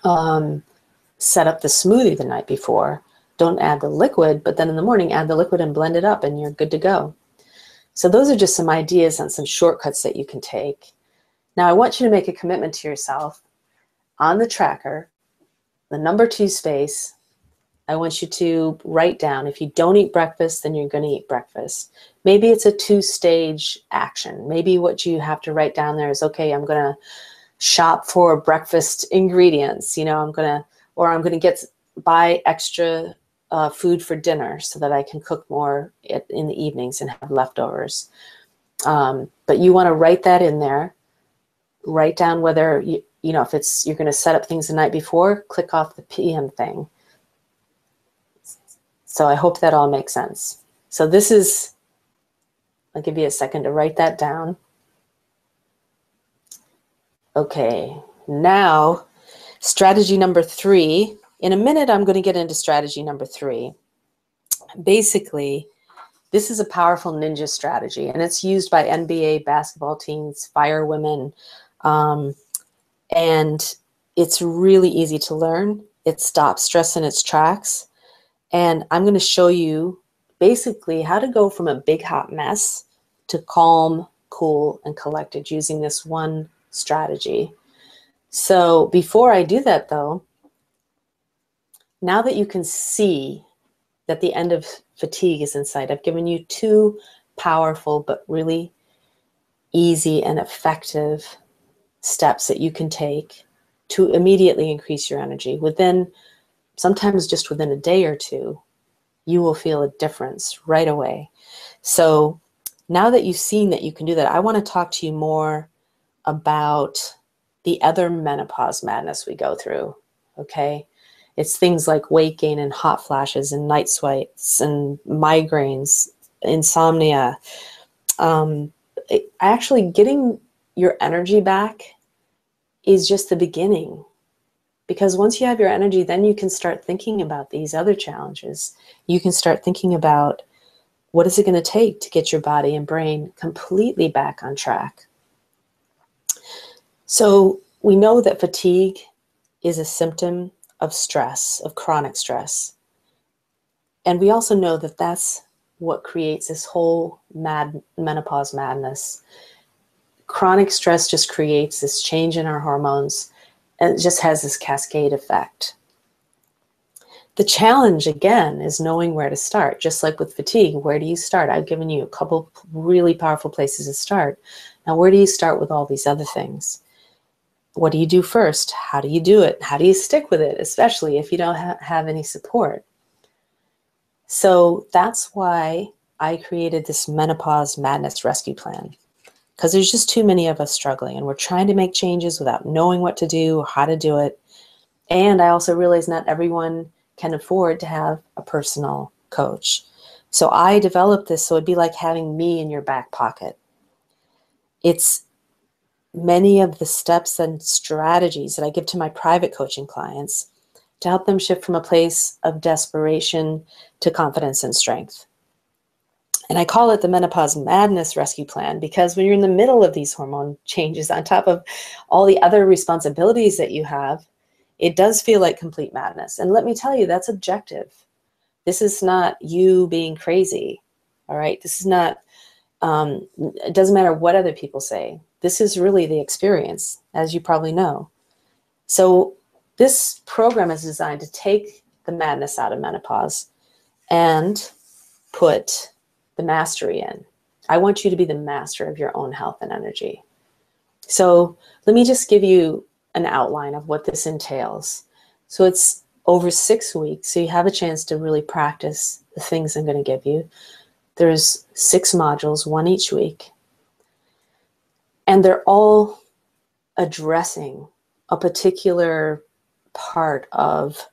Set up the smoothie the night before. Don't add the liquid, but then in the morning add the liquid and blend it up, and you're good to go. So those are just some ideas on some shortcuts that you can take. Now I want you to make a commitment to yourself on the tracker, the number 2 space, I want you to write down, if you don't eat breakfast, then you're going to eat breakfast. Maybe it's a 2-stage action. Maybe what you have to write down there is, okay, I'm going to shop for breakfast ingredients. You know, I'm going to buy extra food for dinner so that I can cook more in the evenings and have leftovers. But you want to write that in there. Write down whether, you know, if it's, you're going to set up things the night before, click off the PM thing. So I hope that all makes sense. So this is, I'll give you a second to write that down. Okay, now strategy number 3. In a minute, I'm going to get into strategy number 3. Basically, this is a powerful ninja strategy, and it's used by NBA basketball teams, fire women, and it's really easy to learn. It stops stress in its tracks. And I'm going to show you basically how to go from a big hot mess to calm, cool, and collected using this one strategy. So before I do that though, now that you can see that the end of fatigue is in sight, I've given you 2 powerful but really easy and effective steps that you can take to immediately increase your energy. Sometimes just within a day or 2, you will feel a difference right away. So now that you've seen that you can do that, I want to talk to you more about the other menopause madness we go through, okay? It's things like weight gain and hot flashes and night sweats and migraines, insomnia. Actually, getting your energy back is just the beginning. Because once you have your energy, then you can start thinking about these other challenges. You can start thinking about what is it going to take to get your body and brain completely back on track. So we know that fatigue is a symptom of stress, of chronic stress. And we also know that that's what creates this whole menopause madness. Chronic stress just creates this change in our hormones, and it just has this cascade effect. The challenge, again, is knowing where to start. Just like with fatigue, where do you start? I've given you a couple really powerful places to start. Now, where do you start with all these other things? What do you do first? How do you do it? How do you stick with it, especially if you don't have any support? So that's why I created this Menopause Madness Rescue Plan, because there's just too many of us struggling, and we're trying to make changes without knowing what to do or how to do it. And I also realize not everyone can afford to have a personal coach. So I developed this so it'd be like having me in your back pocket. It's many of the steps and strategies that I give to my private coaching clients to help them shift from a place of desperation to confidence and strength. And I call it the Menopause Madness Rescue Plan because when you're in the middle of these hormone changes, on top of all the other responsibilities that you have, it does feel like complete madness. And let me tell you, that's objective. This is not you being crazy, all right? This is not, it doesn't matter what other people say. This is really the experience, as you probably know. So this program is designed to take the madness out of menopause and put the mastery in. I want you to be the master of your own health and energy. So let me just give you an outline of what this entails. So it's over 6 weeks, so you have a chance to really practice the things I'm going to give you. There's 6 modules, 1 each week, and they're all addressing a particular part of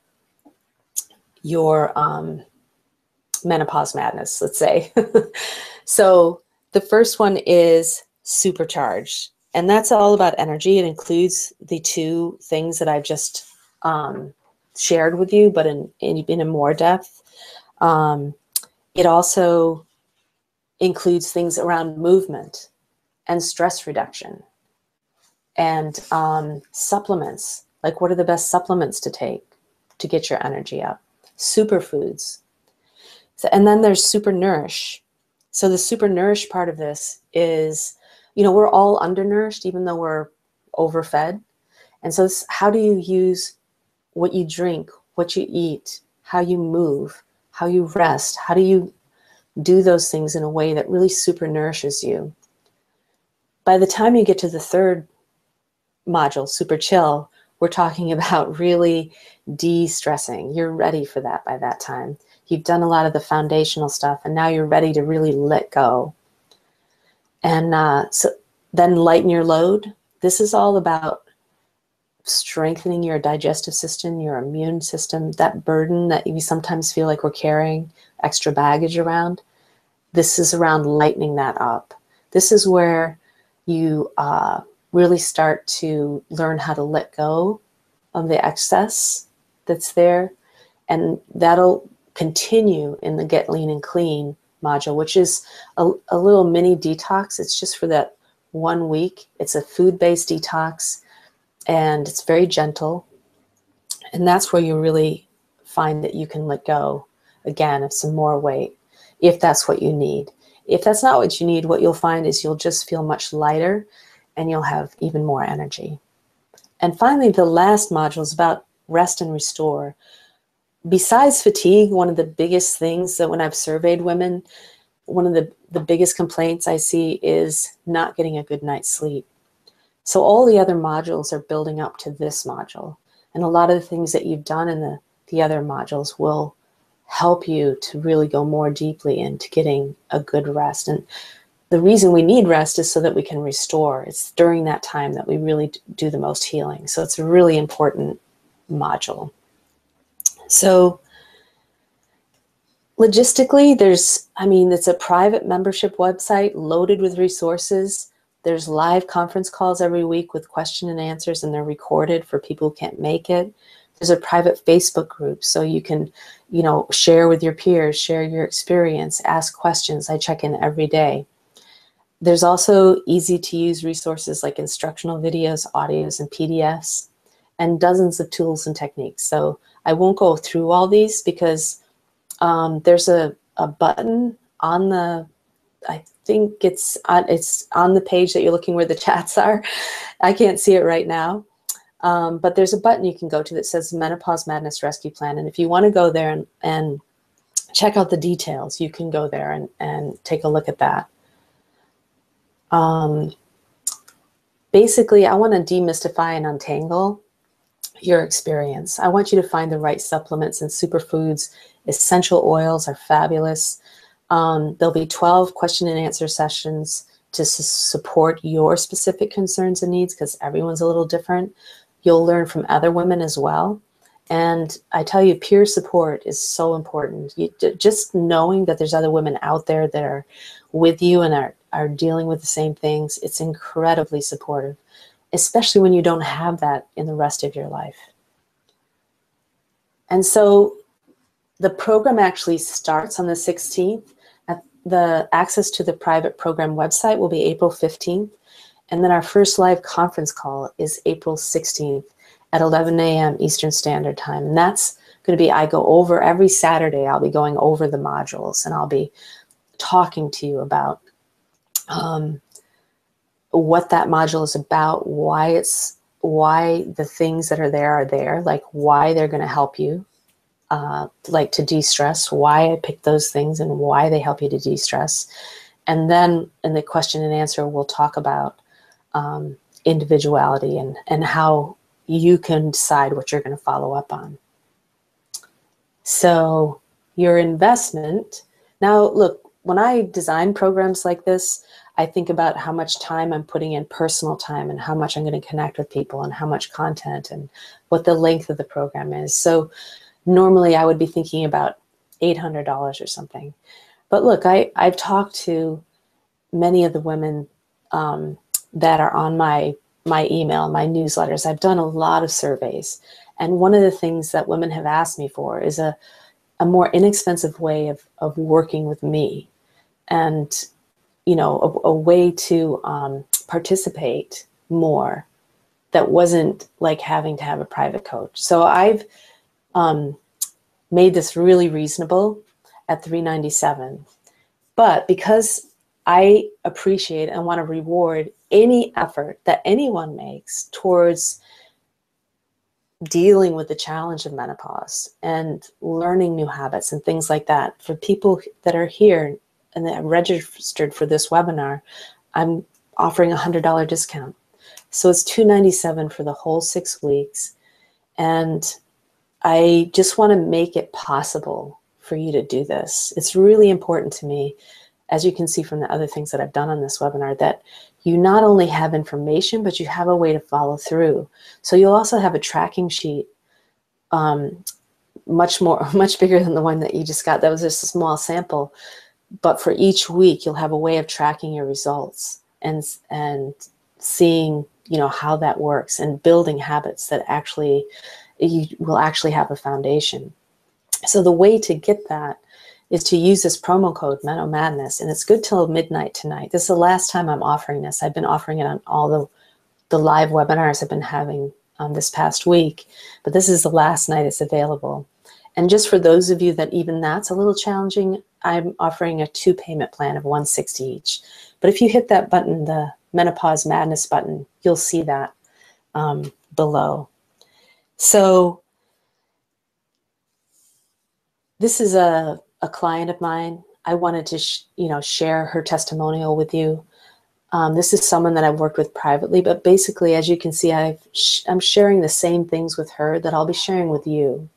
your menopause madness, let's say. So the first one is supercharge, and that's all about energy. It includes the 2 things that I've just shared with you, but in more depth. It also includes things around movement and stress reduction and supplements. Like, what are the best supplements to take to get your energy up? Superfoods. And then there's super nourish. So the super nourish part of this is, you know, we're all undernourished, even though we're overfed. And so how do you use what you drink, what you eat, how you move, how you rest, how do you do those things in a way that really super nourishes you. By the time you get to the third module, super chill, we're talking about really de-stressing. You're ready for that by that time. You've done a lot of the foundational stuff, and now you're ready to really let go. And so then lighten your load. This is all about strengthening your digestive system, your immune system, that burden that we sometimes feel like we're carrying extra baggage around. This is around lightening that up. This is where you really start to learn how to let go of the excess that's there. And that'll continue in the Get Lean and Clean module, which is a little mini detox. It's just for that 1 week. It's a food-based detox, and it's very gentle. And that's where you really find that you can let go again of some more weight, if that's what you need. If that's not what you need, what you'll find is you'll just feel much lighter and you'll have even more energy. And finally, the last module is about rest and restore. Besides fatigue, one of the biggest things that when I've surveyed women, one of the biggest complaints I see is not getting a good night's sleep. So all the other modules are building up to this module. And a lot of the things that you've done in the other modules will help you to really go more deeply into getting a good rest. And the reason we need rest is so that we can restore. It's during that time that we really do the most healing. So it's a really important module. So logistically, it's a private membership website loaded with resources. There's live conference calls every week with question and answers, and they're recorded for people who can't make it. There's a private Facebook group, so you can, share with your peers, share your experience, ask questions. I check in every day. There's also easy to use resources like instructional videos, audios, and PDFs, and dozens of tools and techniques. So I won't go through all these because there's a button on the, I think it's on the page that you're looking where the chats are. I can't see it right now. But there's a button you can go to that says Menopause Madness Rescue Plan. And if you want to go there and check out the details, you can go there and take a look at that. Basically, I want to demystify and untangle your experience. I want you to find the right supplements and superfoods. Essential oils are fabulous. There'll be 12 question and answer sessions to support your specific concerns and needs, because everyone's a little different. You'll learn from other women as well. And I tell you, peer support is so important. Just knowing that there's other women out there that are with you and are dealing with the same things, it's incredibly supportive, especially when you don't have that in the rest of your life. And so the program actually starts on the 16th. The access to the private program website will be April 15th. And then our first live conference call is April 16th at 11 a.m. Eastern Standard Time. And that's going to be, I go over every Saturday, I'll be going over the modules, and I'll be talking to you about what that module is about, why the things that are there, like why they're going to help you, like to de-stress, why I picked those things and why they help you to de-stress. And then in the question and answer, we'll talk about individuality and how you can decide what you're going to follow up on. So your investment, now look, when I design programs like this, I think about how much time I'm putting in, personal time, and how much I'm going to connect with people and how much content and what the length of the program is. So normally I would be thinking about $800 or something. But look, I've talked to many of the women that are on my email, my newsletters. I've done a lot of surveys. And one of the things that women have asked me for is a more inexpensive way of working with me, and a way to participate more that wasn't like having to have a private coach. So I've made this really reasonable at $397. But because I appreciate and want to reward any effort that anyone makes towards dealing with the challenge of menopause and learning new habits and things like that. For people that are here and that registered for this webinar, I'm offering a $100 discount. So it's $297 for the whole 6 weeks. And I just want to make it possible for you to do this. It's really important to me, as you can see from the other things that I've done on this webinar, that you not only have information, but you have a way to follow through. So you'll also have a tracking sheet, much bigger than the one that you just got. That was just a small sample. But for each week, you'll have a way of tracking your results and seeing, you know, how that works and building habits that actually, you will actually have a foundation. So the way to get that is to use this promo code Meno Madness, and it's good till midnight tonight. This is the last time I'm offering this. I've been offering it on all the live webinars I've been having this past week, but this is the last night it's available. And just for those of you that even that's a little challenging, I'm offering a 2-payment plan of $160 each. But if you hit that button, the Menopause Madness button, you'll see that below. So this is a client of mine. I wanted to share her testimonial with you. This is someone that I've worked with privately, but basically, as you can see, I'm sharing the same things with her that I'll be sharing with you.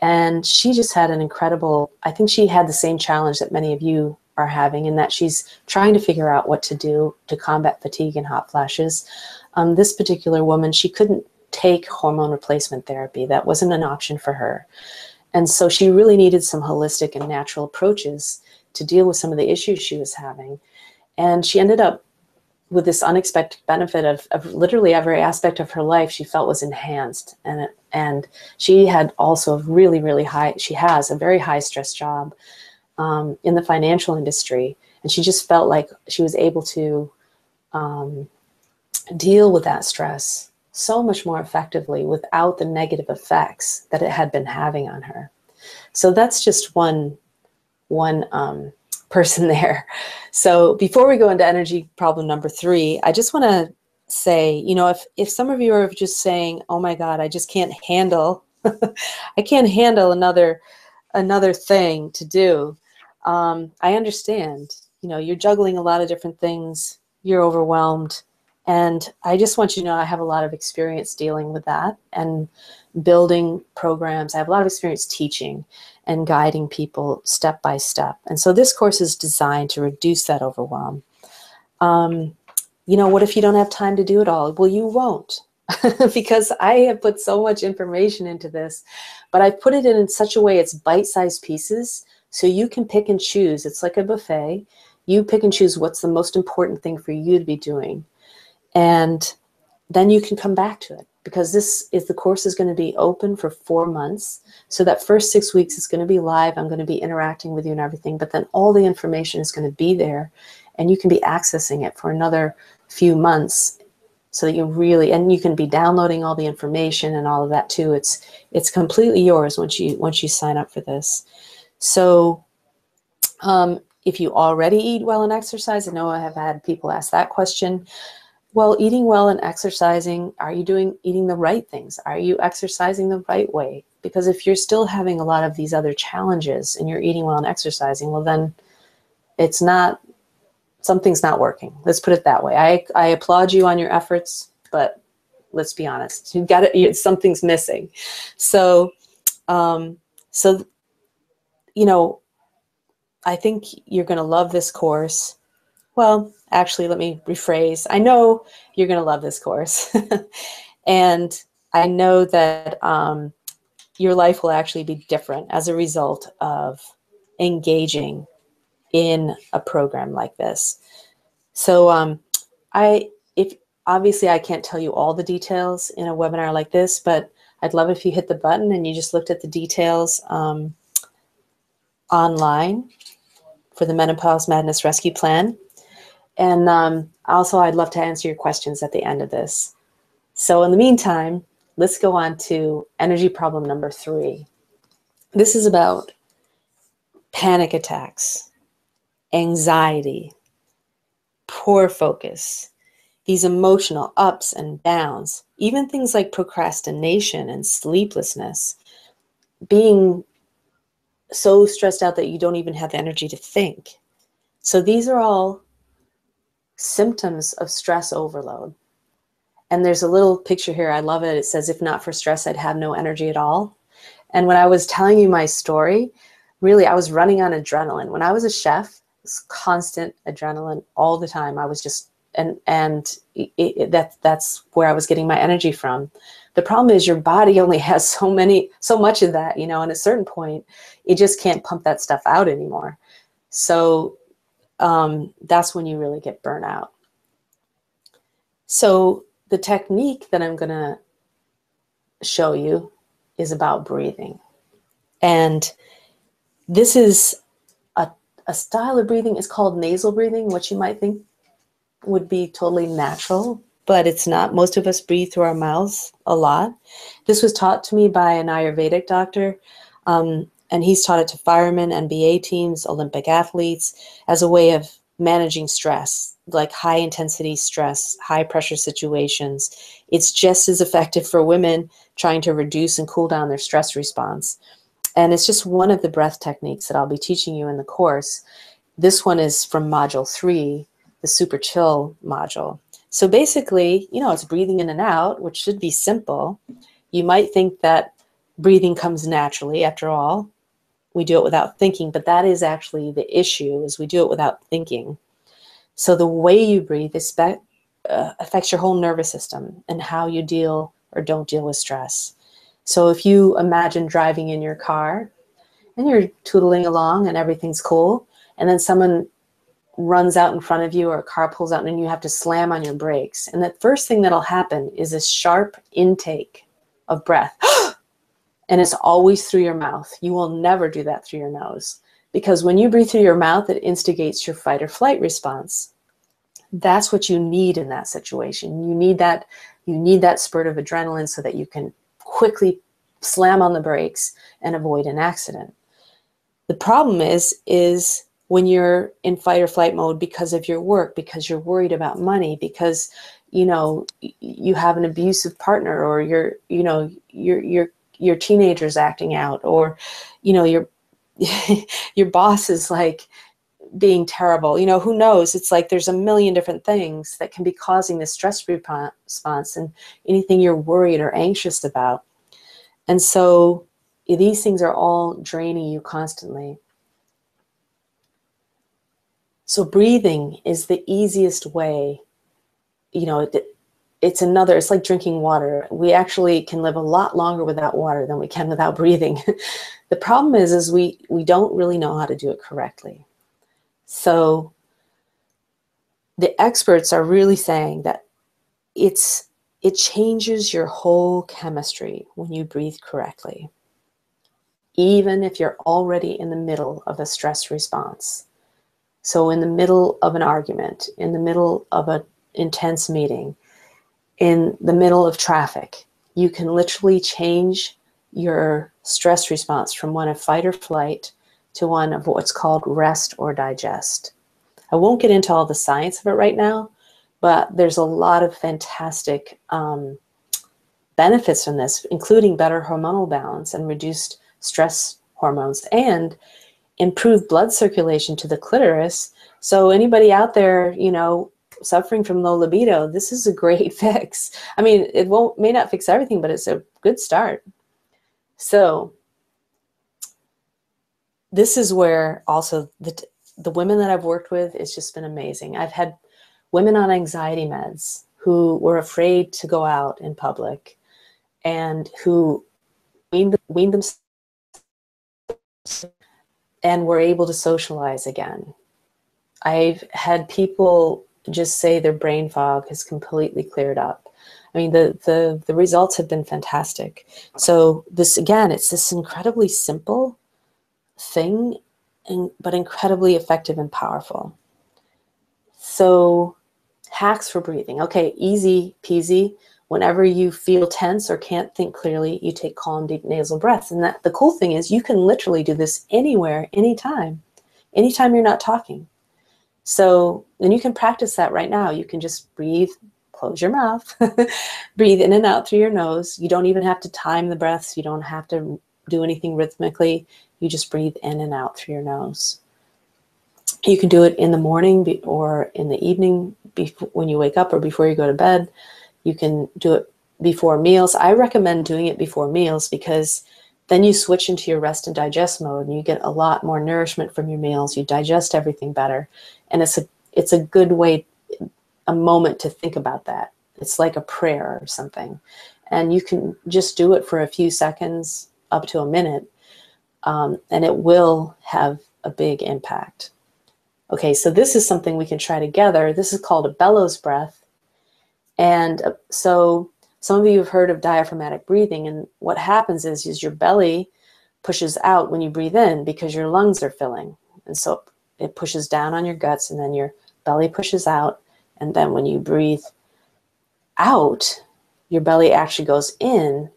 And she just had an incredible, I think she had the same challenge that many of you are having, in that she's trying to figure out what to do to combat fatigue and hot flashes. This particular woman, she couldn't take hormone replacement therapy. That wasn't an option for her. And so she really needed some holistic and natural approaches to deal with some of the issues she was having. And she ended up with this unexpected benefit of literally every aspect of her life she felt was enhanced. And she had also she has a very high stress job in the financial industry. And she just felt like she was able to deal with that stress so much more effectively without the negative effects that it had been having on her. So that's just one person there. So before we go into energy problem number 3, I just want to say, you know, if some of you are just saying, oh my God, I just can't handle, I can't handle another thing to do. I understand, you know, you're juggling a lot of different things, you're overwhelmed. And I just want you to know I have a lot of experience dealing with that and building programs. I have a lot of experience teaching and guiding people step by step. And so this course is designed to reduce that overwhelm. You know, what if you don't have time to do it all? Well, you won't, because I have put so much information into this, but I've put it in such a way it's bite-sized pieces, so you can pick and choose. It's like a buffet. You pick and choose what's the most important thing for you to be doing. And then you can come back to it, because the course is going to be open for 4 months. So that first 6 weeks is going to be live. I'm going to be interacting with you and everything, but then all the information is going to be there, and you can be accessing it for another few months, so that and you can be downloading all the information and all of that too. It's completely yours once you sign up for this. So if you already eat well and exercise, I know I have had people ask that question. Well, eating well and exercising, are you eating the right things? Are you exercising the right way? Because if you're still having a lot of these other challenges and you're eating well and exercising, well, then something's not working. Let's put it that way. I applaud you on your efforts, but let's be honest. Something's missing. So, you know, I think you're going to love this course. Well, actually, let me rephrase. I know you're going to love this course. And I know that your life will actually be different as a result of engaging in a program like this. So obviously I can't tell you all the details in a webinar like this, but I'd love if you hit the button and you just looked at the details online for the Menopause Madness Rescue Plan. And also, I'd love to answer your questions at the end of this. So in the meantime, let's go on to energy problem number 3. This is about panic attacks, anxiety, poor focus, these emotional ups and downs, even things like procrastination and sleeplessness, being so stressed out that you don't even have the energy to think. So these are all symptoms of stress overload. And there's a little picture here. I love it. It says, if not for stress, I'd have no energy at all. And when I was telling you my story, really, I was running on adrenaline. When I was a chef, it was constant adrenaline all the time. I was just, that's where I was getting my energy from. The problem is your body only has so much of that, and at a certain point, it just can't pump that stuff out anymore. So that's when you really get burnt out. So the technique that I'm going to show you is about breathing. And this is a style of breathing. It's called nasal breathing, which you might think would be totally natural, but it's not. Most of us breathe through our mouths a lot. This was taught to me by an Ayurvedic doctor, and he's taught it to firemen, NBA teams, Olympic athletes, as a way of managing stress, like high intensity stress, high pressure situations. It's just as effective for women trying to reduce and cool down their stress response. And it's just one of the breath techniques that I'll be teaching you in the course. This one is from module 3, the super chill module. So basically, it's breathing in and out, which should be simple. You might think that breathing comes naturally. After all, we do it without thinking, but that is actually the issue, is we do it without thinking. So the way you breathe affects your whole nervous system and how you deal or don't deal with stress. So if you imagine driving in your car and you're tootling along and everything's cool, and then someone runs out in front of you or a car pulls out and you have to slam on your brakes. And the first thing that'll happen is a sharp intake of breath. And it's always through your mouth. You will never do that through your nose, because when you breathe through your mouth, it instigates your fight or flight response. That's what you need in that situation. You need that spurt of adrenaline so that you can quickly slam on the brakes and avoid an accident. The problem is when you're in fight or flight mode because of your work, because you're worried about money, because you have an abusive partner, or your teenager's acting out, or your boss is like being terrible. Who knows? It's like there's a million different things that can be causing this stress response, and anything you're worried or anxious about. And so these things are all draining you constantly. So breathing is the easiest way. It's like drinking water. We actually can live a lot longer without water than we can without breathing. The problem is we don't really know how to do it correctly. So the experts are really saying that it changes your whole chemistry when you breathe correctly, even if you're already in the middle of a stress response. So in the middle of an argument, in the middle of an intense meeting, in the middle of traffic, you can literally change your stress response from one of fight or flight to one of what's called rest or digest. I won't get into all the science of it right now, but there's a lot of fantastic benefits from this, including better hormonal balance and reduced stress hormones and improved blood circulation to the clitoris. So anybody out there, suffering from low libido, this is a great fix. I mean, it may not fix everything, but it's a good start. So this is where also the women that I've worked with, it's just been amazing. I've had women on anxiety meds who were afraid to go out in public and who weaned themselves and were able to socialize again. I've had people just say their brain fog has completely cleared up. I mean, the results have been fantastic. So this, again, it's this incredibly simple thing, but incredibly effective and powerful. So hacks for breathing. Okay, easy peasy. Whenever you feel tense or can't think clearly, you take calm, deep nasal breaths. And the cool thing is you can literally do this anywhere, anytime you're not talking. So then you can practice that right now. You can just breathe close your mouth, breathe in and out through your nose. You don't even have to time the breaths. You don't have to do anything rhythmically. You just breathe in and out through your nose. You can do it in the morning or in the evening when you wake up or before you go to bed. You can do it before meals. I recommend doing it before meals because then you switch into your rest and digest mode and you get a lot more nourishment from your meals. You digest everything better. And it's a good way, a moment to think about that. It's like a prayer or something. And you can just do it for a few seconds up to a minute, and it will have a big impact. Okay, so this is something we can try together. This is called a bellows breath. And so some of you have heard of diaphragmatic breathing, and what happens is your belly pushes out when you breathe in because your lungs are filling. And so it pushes down on your guts, and then your belly pushes out. And then when you breathe out, your belly actually goes in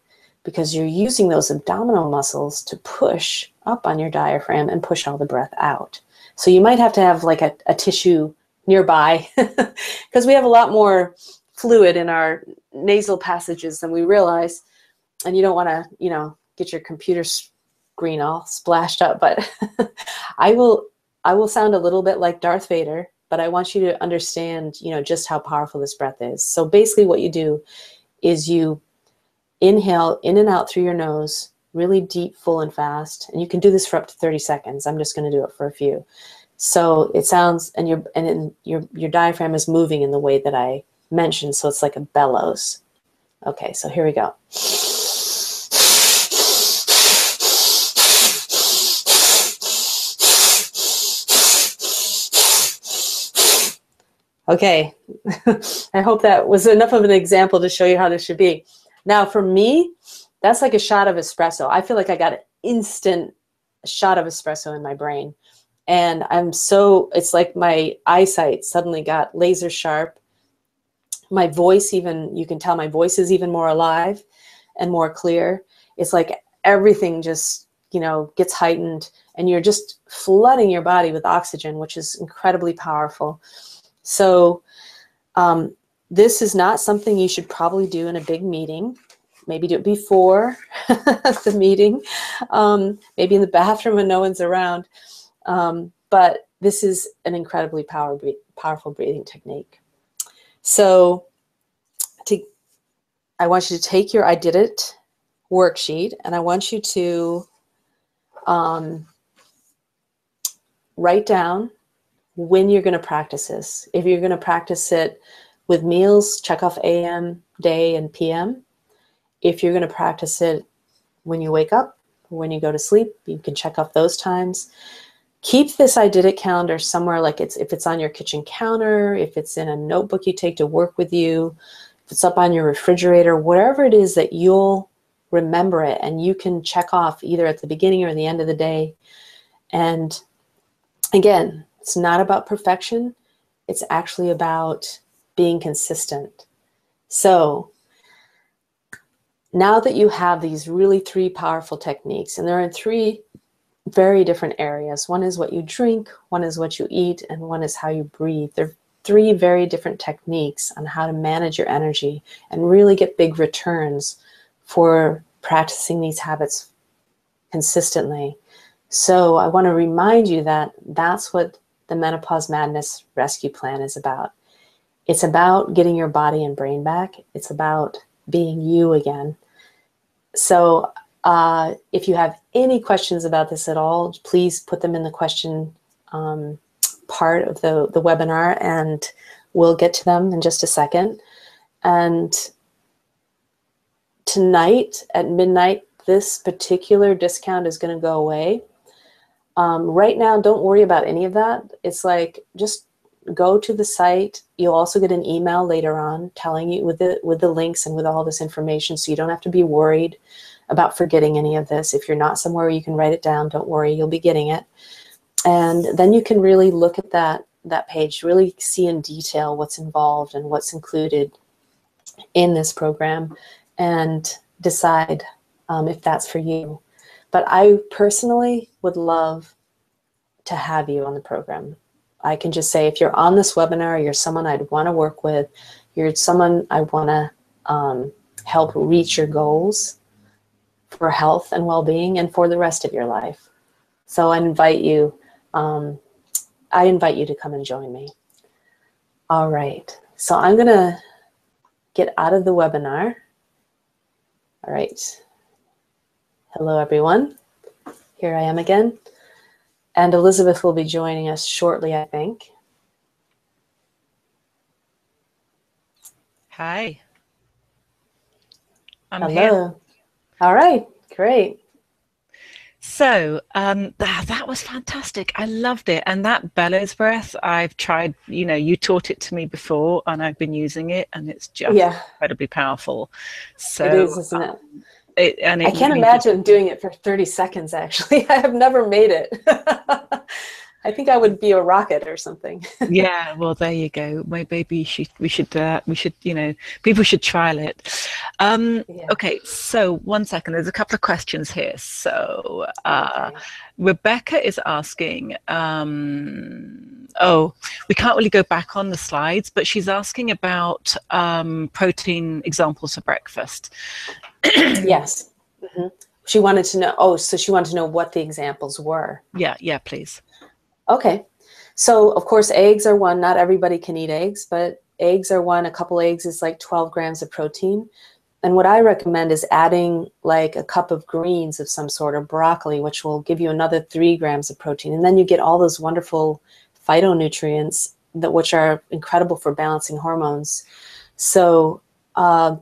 because you're using those abdominal muscles to push up on your diaphragm and push all the breath out. So you might have to have like a tissue nearby because we have a lot more fluid in our nasal passages than we realize. And you don't want to, get your computer screen all splashed up. But I will sound a little bit like Darth Vader, but I want you to understand, just how powerful this breath is. So basically what you do is you inhale in and out through your nose, really deep, full, and fast. And you can do this for up to 30 seconds. I'm just going to do it for a few. So it sounds, and your diaphragm is moving in the way that I mentioned. So it's like a bellows. Okay, so here we go. Okay, I hope that was enough of an example to show you how this should be. Now for me, that's like a shot of espresso. I feel like I got an instant shot of espresso in my brain. And it's like my eyesight suddenly got laser sharp. My voice you can tell my voice is even more alive and more clear. It's like everything just, gets heightened and you're just flooding your body with oxygen, which is incredibly powerful. So this is not something you should probably do in a big meeting. Maybe do it before the meeting, maybe in the bathroom when no one's around. But this is an incredibly powerful breathing technique. So I want you to take your I Did It worksheet, and I want you to write down when you're going to practice this. If you're going to practice it with meals, check off AM, day, and PM. If you're going to practice it when you wake up, when you go to sleep, you can check off those times. Keep this I Did It calendar somewhere, like if it's on your kitchen counter, if it's in a notebook you take to work with you, if it's up on your refrigerator, whatever it is that you'll remember it and you can check off either at the beginning or the end of the day. And again, it's not about perfection. It's actually about being consistent. So now that you have these really 3 powerful techniques, and they're in 3 very different areas. One is what you drink, one is what you eat, and one is how you breathe. They're 3 very different techniques on how to manage your energy and really get big returns for practicing these habits consistently. So I want to remind you that that's what the Menopause Madness Rescue Plan is about. It's about getting your body and brain back. It's about being you again. So if you have any questions about this at all, please put them in the question part of the webinar, and we'll get to them in just a second. And tonight at midnight, this particular discount is going to go away. Right now, don't worry about any of that. It's like, just go to the site. You'll also get an email later on telling you with the links and with all this information, so you don't have to be worried about forgetting any of this. If you're not somewhere you can write it down, don't worry, you'll be getting it. And then you can really look at that page, really see in detail what's involved and what's included in this program, and decide if that's for you. But I personally would love to have you on the program. I can just say, if you're on this webinar, you're someone I'd want to work with, you're someone I want to help reach your goals for health and well-being and for the rest of your life. So I invite you to come and join me. All right, so I'm going to get out of the webinar. All right. Hello, everyone. Here I am again. And Elizabeth will be joining us shortly, I think. Hi. I'm Hello. here. All right, great. So that was fantastic. I loved it. And that bellows breath, I've tried, you taught it to me before and I've been using it and it's just incredibly powerful. So it is, isn't it? I can't imagine doing it for 30 seconds, actually. I have never made it. I think I would be a rocket or something. Yeah, well, there you go. Maybe we should, people should trial it. Okay, so 1 second. There's a couple of questions here. So Rebecca is asking, we can't really go back on the slides, but she's asking about protein examples for breakfast. Yes. Mm-hmm. She wanted to know, so she wanted to know what the examples were. Yeah, please. Okay. So, of course, eggs are one. Not everybody can eat eggs, but eggs are one. A couple eggs is like 12 grams of protein. And what I recommend is adding like a cup of greens of some sort, or broccoli, which will give you another 3 grams of protein. And then you get all those wonderful phytonutrients which are incredible for balancing hormones. So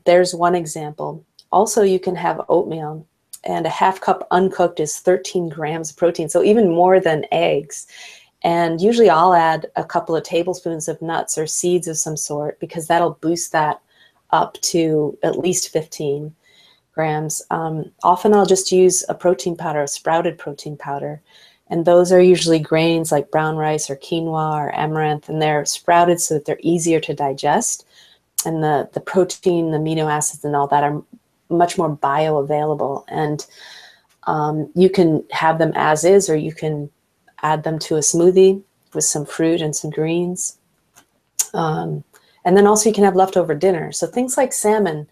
there's one example. Also, you can have oatmeal, and a half cup uncooked is 13 grams of protein, so even more than eggs. And usually I'll add a couple of tablespoons of nuts or seeds of some sort, because that'll boost that up to at least 15 grams. Often I'll just use a protein powder, a sprouted protein powder. And those are usually grains like brown rice or quinoa or amaranth, and they're sprouted so that they're easier to digest. And the protein, the amino acids and all that are much more bioavailable. And you can have them as is, or you can add them to a smoothie with some fruit and some greens. And then also you can have leftover dinner. So things like salmon.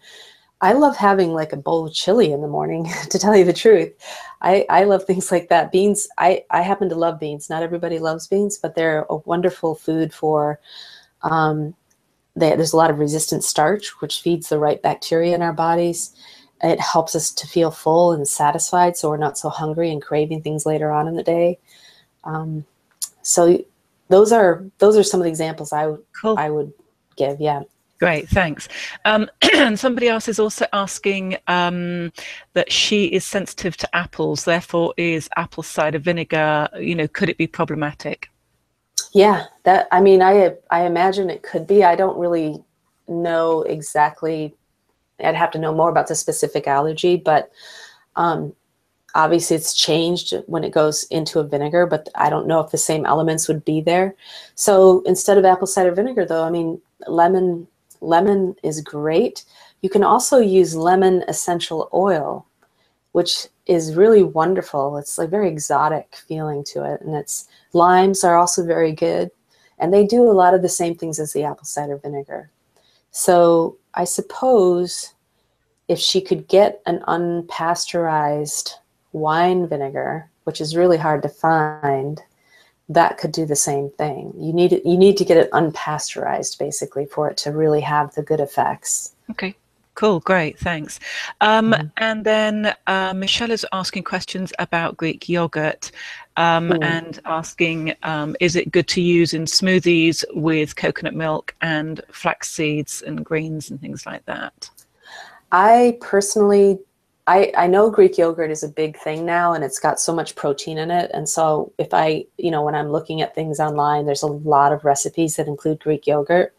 I love having like a bowl of chili in the morning, to tell you the truth. I love things like that. Beans, I happen to love beans. Not everybody loves beans, but they're a wonderful food for, there's a lot of resistant starch, which feeds the right bacteria in our bodies. It helps us to feel full and satisfied, so we're not so hungry and craving things later on in the day. So those are some of the examples I would give. Yeah. Great, thanks. Somebody else is also asking that she is sensitive to apples. Therefore, is apple cider vinegar, could it be problematic? Yeah, I imagine it could be. I don't really know exactly. I'd have to know more about the specific allergy, but obviously it's changed when it goes into a vinegar, but I don't know if the same elements would be there. So instead of apple cider vinegar, though, lemon is great. You can also use lemon essential oil, which is really wonderful. It's like very exotic feeling to it. And limes are also very good. And they do a lot of the same things as the apple cider vinegar. So I suppose if she could get an unpasteurized wine vinegar, which is really hard to find, that could do the same thing. You need to get it unpasteurized, basically, for it to really have the good effects. Okay, cool, great, thanks. And then Michelle is asking questions about Greek yogurt and asking, is it good to use in smoothies with coconut milk and flax seeds and greens and things like that? I personally, I know Greek yogurt is a big thing now, and it's got so much protein in it. And so if when I'm looking at things online, there's a lot of recipes that include Greek yogurt.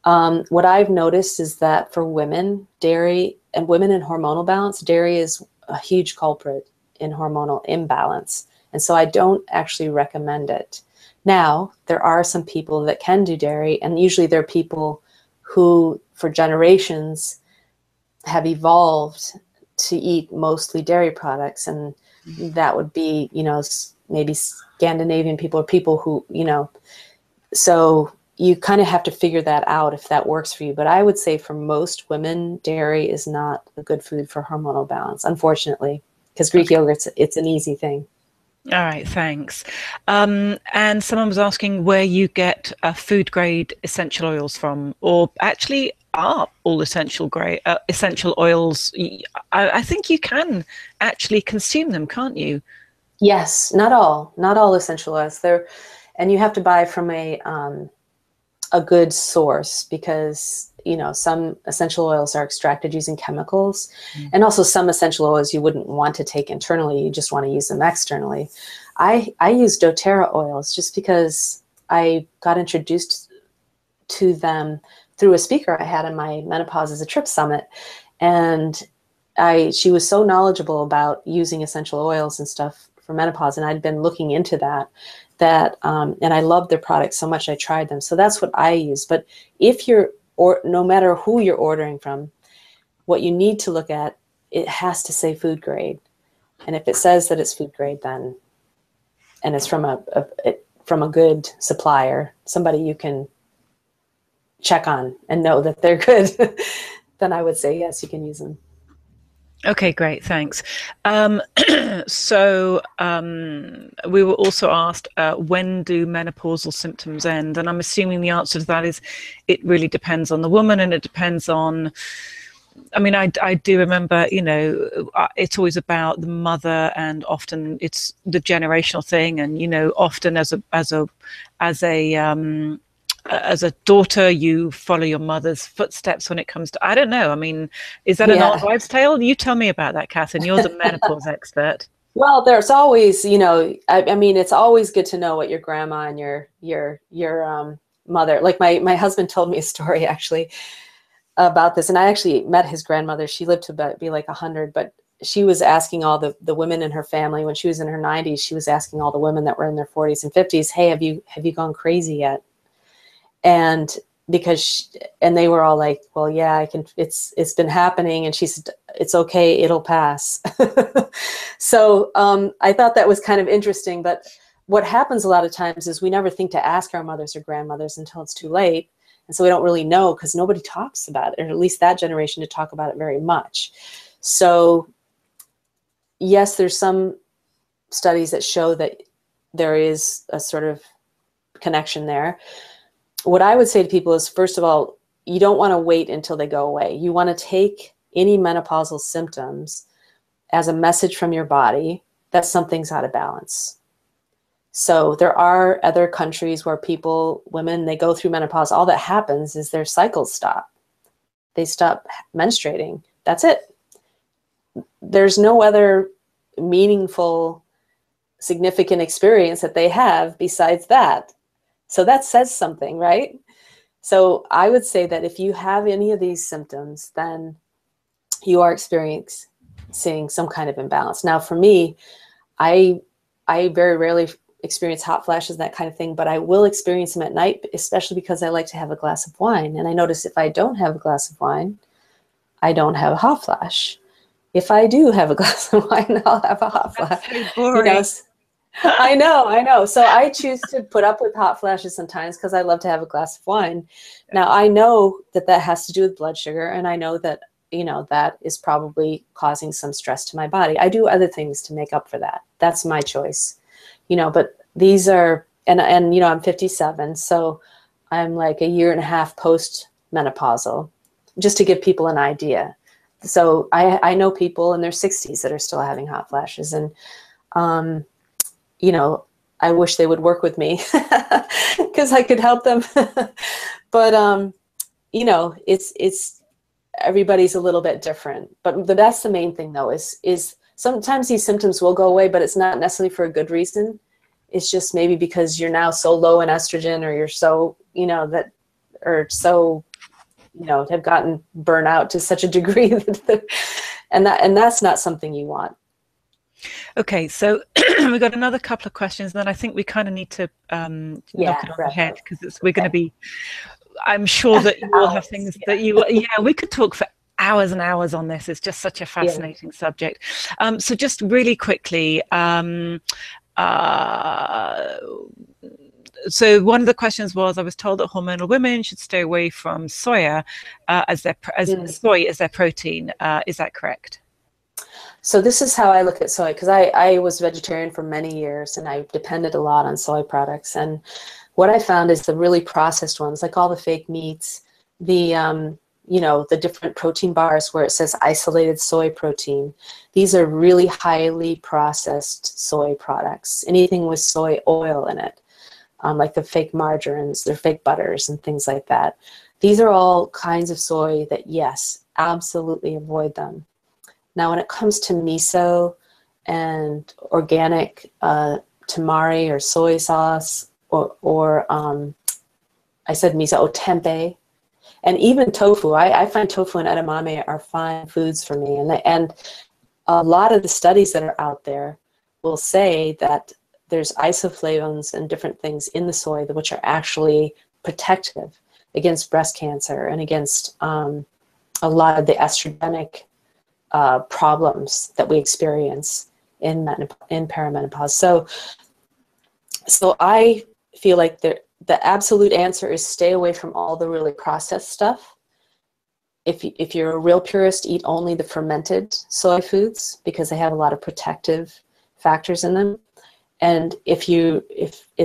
What I've noticed is that for women, dairy, and women in hormonal balance, dairy is a huge culprit in hormonal imbalance. And so I don't actually recommend it. Now, there are some people that can do dairy, and usually they're people who, for generations, have evolved to eat mostly dairy products, and that would be, maybe Scandinavian people, or people who, so you kind of have to figure that out if that works for you. But I would say for most women, dairy is not a good food for hormonal balance, unfortunately, because Greek yogurt, it's an easy thing. All right, thanks. And someone was asking where you get food grade essential oils from, or actually are all essential oils. I think you can actually consume them, can't you? Yes, not all essential oils. And you have to buy from a good source, because some essential oils are extracted using chemicals, and also some essential oils you wouldn't want to take internally, you just want to use them externally. I use doTERRA oils just because I got introduced to them through a speaker I had in my Menopause as a Trip summit, and she was so knowledgeable about using essential oils and stuff for menopause, and I'd been looking into that, and I loved their products so much I tried them. So that's what I use. But no matter who you're ordering from, what you need to look at, it has to say food grade. And if it says that it's food grade, and it's from a good supplier, somebody you can check on and know that they're good, then I would say yes, you can use them. Okay, great, thanks. So we were also asked, when do menopausal symptoms end? And I'm assuming the answer to that is it really depends on the woman, and it depends on, I mean, I do remember, it's always about the mother, and often it's the generational thing. And, often as a daughter, you follow your mother's footsteps when it comes to, I don't know. I mean, is that an old wives' tale? You tell me about that, Katherine. You're the menopause expert. Well, there's always, I mean, it's always good to know what your grandma and your mother, like my husband told me a story actually about this, and I actually met his grandmother. She lived to be like 100, but she was asking all the women in her family when she was in her 90s. She was asking all the women that were in their 40s and 50s, hey, have you gone crazy yet? And and they were all like, well, yeah, it's been happening. And she said, it's okay, it'll pass. So I thought that was kind of interesting. But what happens a lot of times is we never think to ask our mothers or grandmothers until it's too late. And so we don't really know, because nobody talks about it, or at least that generation to talk about it very much. So yes, there's some studies that show that there is a sort of connection there. What I would say to people is, first of all, you don't want to wait until they go away. You want to take any menopausal symptoms as a message from your body that something's out of balance. So there are other countries where women, they go through menopause. All that happens is their cycles stop. They stop menstruating. That's it. There's no other meaningful, significant experience that they have besides that. So that says something, right? So I would say that if you have any of these symptoms, then you are experiencing some kind of imbalance. Now, for me, I very rarely experience hot flashes, that kind of thing, but I will experience them at night, especially because I like to have a glass of wine. And I notice if I don't have a glass of wine, I don't have a hot flash. If I do have a glass of wine, I'll have a hot flash. That's so boring. I know. So I choose to put up with hot flashes sometimes because I love to have a glass of wine. Now, I know that has to do with blood sugar, and I know that, that is probably causing some stress to my body. I do other things to make up for that. That's my choice, but these are, and I'm 57, so I'm like a year and a half post-menopausal, just to give people an idea. So I know people in their 60s that are still having hot flashes, and I wish they would work with me because I could help them. But, it's everybody's a little bit different. But that's the main thing, though, is sometimes these symptoms will go away, but it's not necessarily for a good reason. It's just maybe because you're now so low in estrogen, or you're so, have gotten burnt out to such a degree and that's not something you want. Okay, so we've got another couple of questions, and then I think we kind of need to knock it on the head, because we're going to be, I'm sure that you will have things that we could talk for hours and hours on this. It's just such a fascinating subject. So just really quickly, so one of the questions was, I was told that hormonal women should stay away from soya as soy as their protein. Is that correct? So this is how I look at soy, because I was vegetarian for many years and I depended a lot on soy products. And what I found is the really processed ones, like all the fake meats, the the different protein bars where it says isolated soy protein. These are really highly processed soy products. Anything with soy oil in it, like the fake margarines, they're fake butters and things like that. These are all kinds of soy that, yes, absolutely avoid them. Now, when it comes to miso and organic tamari or soy sauce, or I said miso, tempeh, and even tofu, I find tofu and edamame are fine foods for me. And a lot of the studies that are out there will say that there's isoflavones and different things in the soy which are actually protective against breast cancer and against a lot of the estrogenic problems that we experience in perimenopause. So I feel like the absolute answer is stay away from all the really processed stuff. If you're a real purist, eat only the fermented soy foods because they have a lot of protective factors in them. And if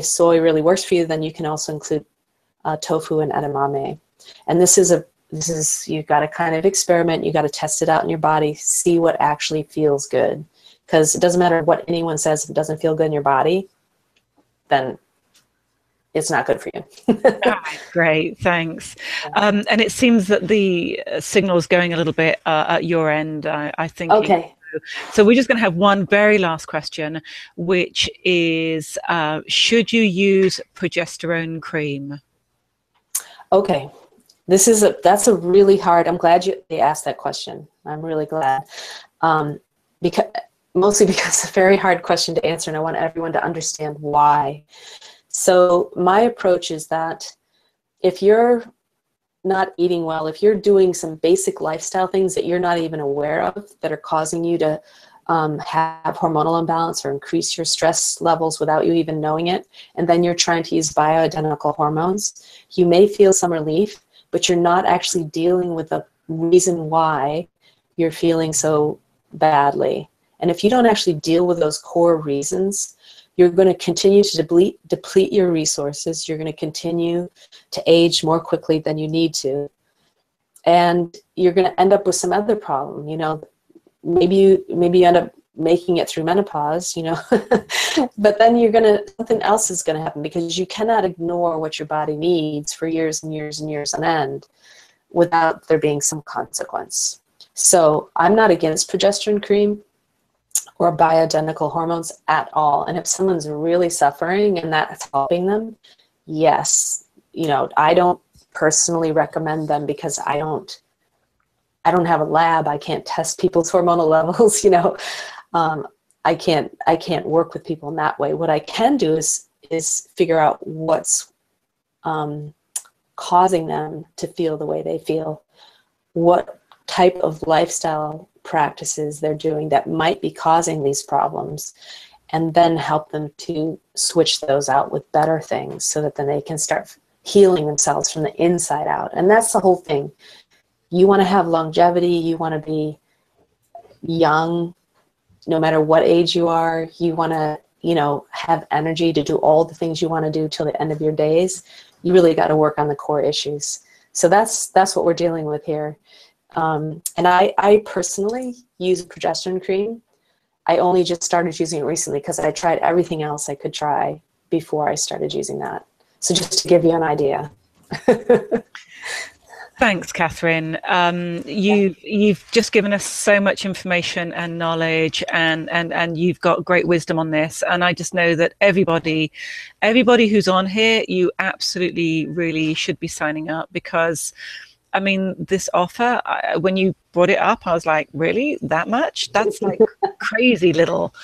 soy really works for you, then you can also include tofu and edamame. And this is you've got to kind of experiment. You got to test it out in your body, see what actually feels good. Because it doesn't matter what anyone says, if it doesn't feel good in your body, then it's not good for you. All right, great, thanks. And it seems that the signal is going a little bit at your end, I think. Okay. So we're just going to have one very last question, which is, should you use progesterone cream? Okay. That's a really hard, I'm glad they asked that question. I'm really glad. Mostly because it's a very hard question to answer, and I want everyone to understand why. So my approach is that if you're not eating well, if you're doing some basic lifestyle things that you're not even aware of that are causing you to have hormonal imbalance or increase your stress levels without you even knowing it, and then you're trying to use bioidentical hormones, you may feel some relief, but you're not actually dealing with the reason why you're feeling so badly. And if you don't actually deal with those core reasons, you're going to continue to deplete your resources. You're going to continue to age more quickly than you need to. And you're going to end up with some other problem. Maybe you end up making it through menopause, but then something else is going to happen, because you cannot ignore what your body needs for years and years and years on end without there being some consequence. So I'm not against progesterone cream or bioidentical hormones at all. And if someone's really suffering and that's helping them, yes, I don't personally recommend them because I don't have a lab. I can't test people's hormonal levels. I can't work with people in that way. What I can do is figure out what's causing them to feel the way they feel, what type of lifestyle practices they're doing that might be causing these problems, and then help them to switch those out with better things so that then they can start healing themselves from the inside out. And that's the whole thing. You want to have longevity, you want to be young, no matter what age you are, you want to, have energy to do all the things you want to do till the end of your days. You really got to work on the core issues. So that's what we're dealing with here. And I personally use progesterone cream. I only just started using it recently because I tried everything else I could try before I started using that. So just to give you an idea. Thanks, Katherine. You've just given us so much information and knowledge, and you've got great wisdom on this. And I just know that everybody who's on here, you absolutely really should be signing up, because I mean, this offer, when you brought it up, I was like, really? That much? That's like crazy little.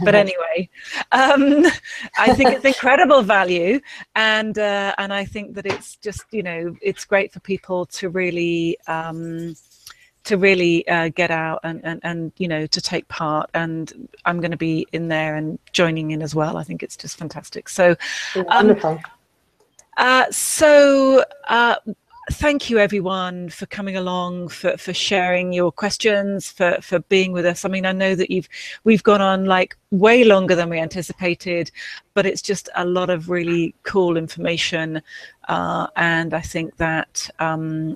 But anyway, I think it's incredible value. And I think that it's just, it's great for people to really to really get out and you know, to take part, and I'm going to be in there and joining in as well. I think it's just fantastic. So wonderful. Thank you everyone for coming along, for sharing your questions, for being with us. I mean, I know that we've gone on like way longer than we anticipated, but it's just a lot of really cool information, and I think that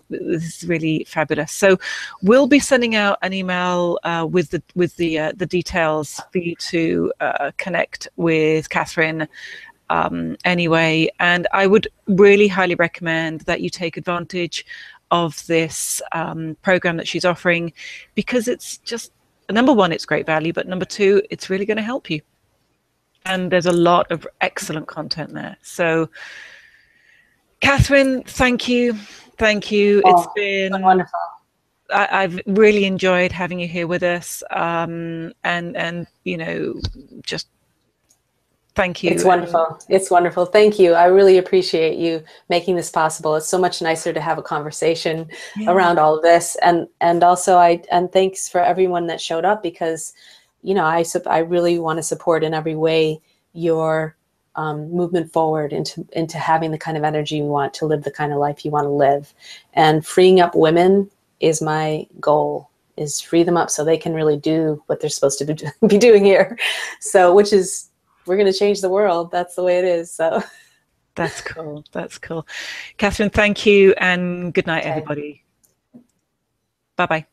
this is really fabulous. So we'll be sending out an email with the details for you to connect with Katherine anyway, and I would really highly recommend that you take advantage of this program that she's offering, because it's just, number one, it's great value, but number two, it's really going to help you, and there's a lot of excellent content there. So Katherine, thank you. It's been wonderful. I've really enjoyed having you here with us, and you know, just thank you. It's wonderful. It's wonderful. Thank you. I really appreciate you making this possible. It's so much nicer to have a conversation around all of this. And also and thanks for everyone that showed up, because, you know, I really want to support in every way your movement forward into having the kind of energy you want to live, the kind of life you want to live. And freeing up women is my goal, is free them up so they can really do what they're supposed to be doing here. So, which is, we're going to change the world. That's the way it is. So that's cool. That's cool. Katherine, thank you, and good night, everybody. Bye-bye.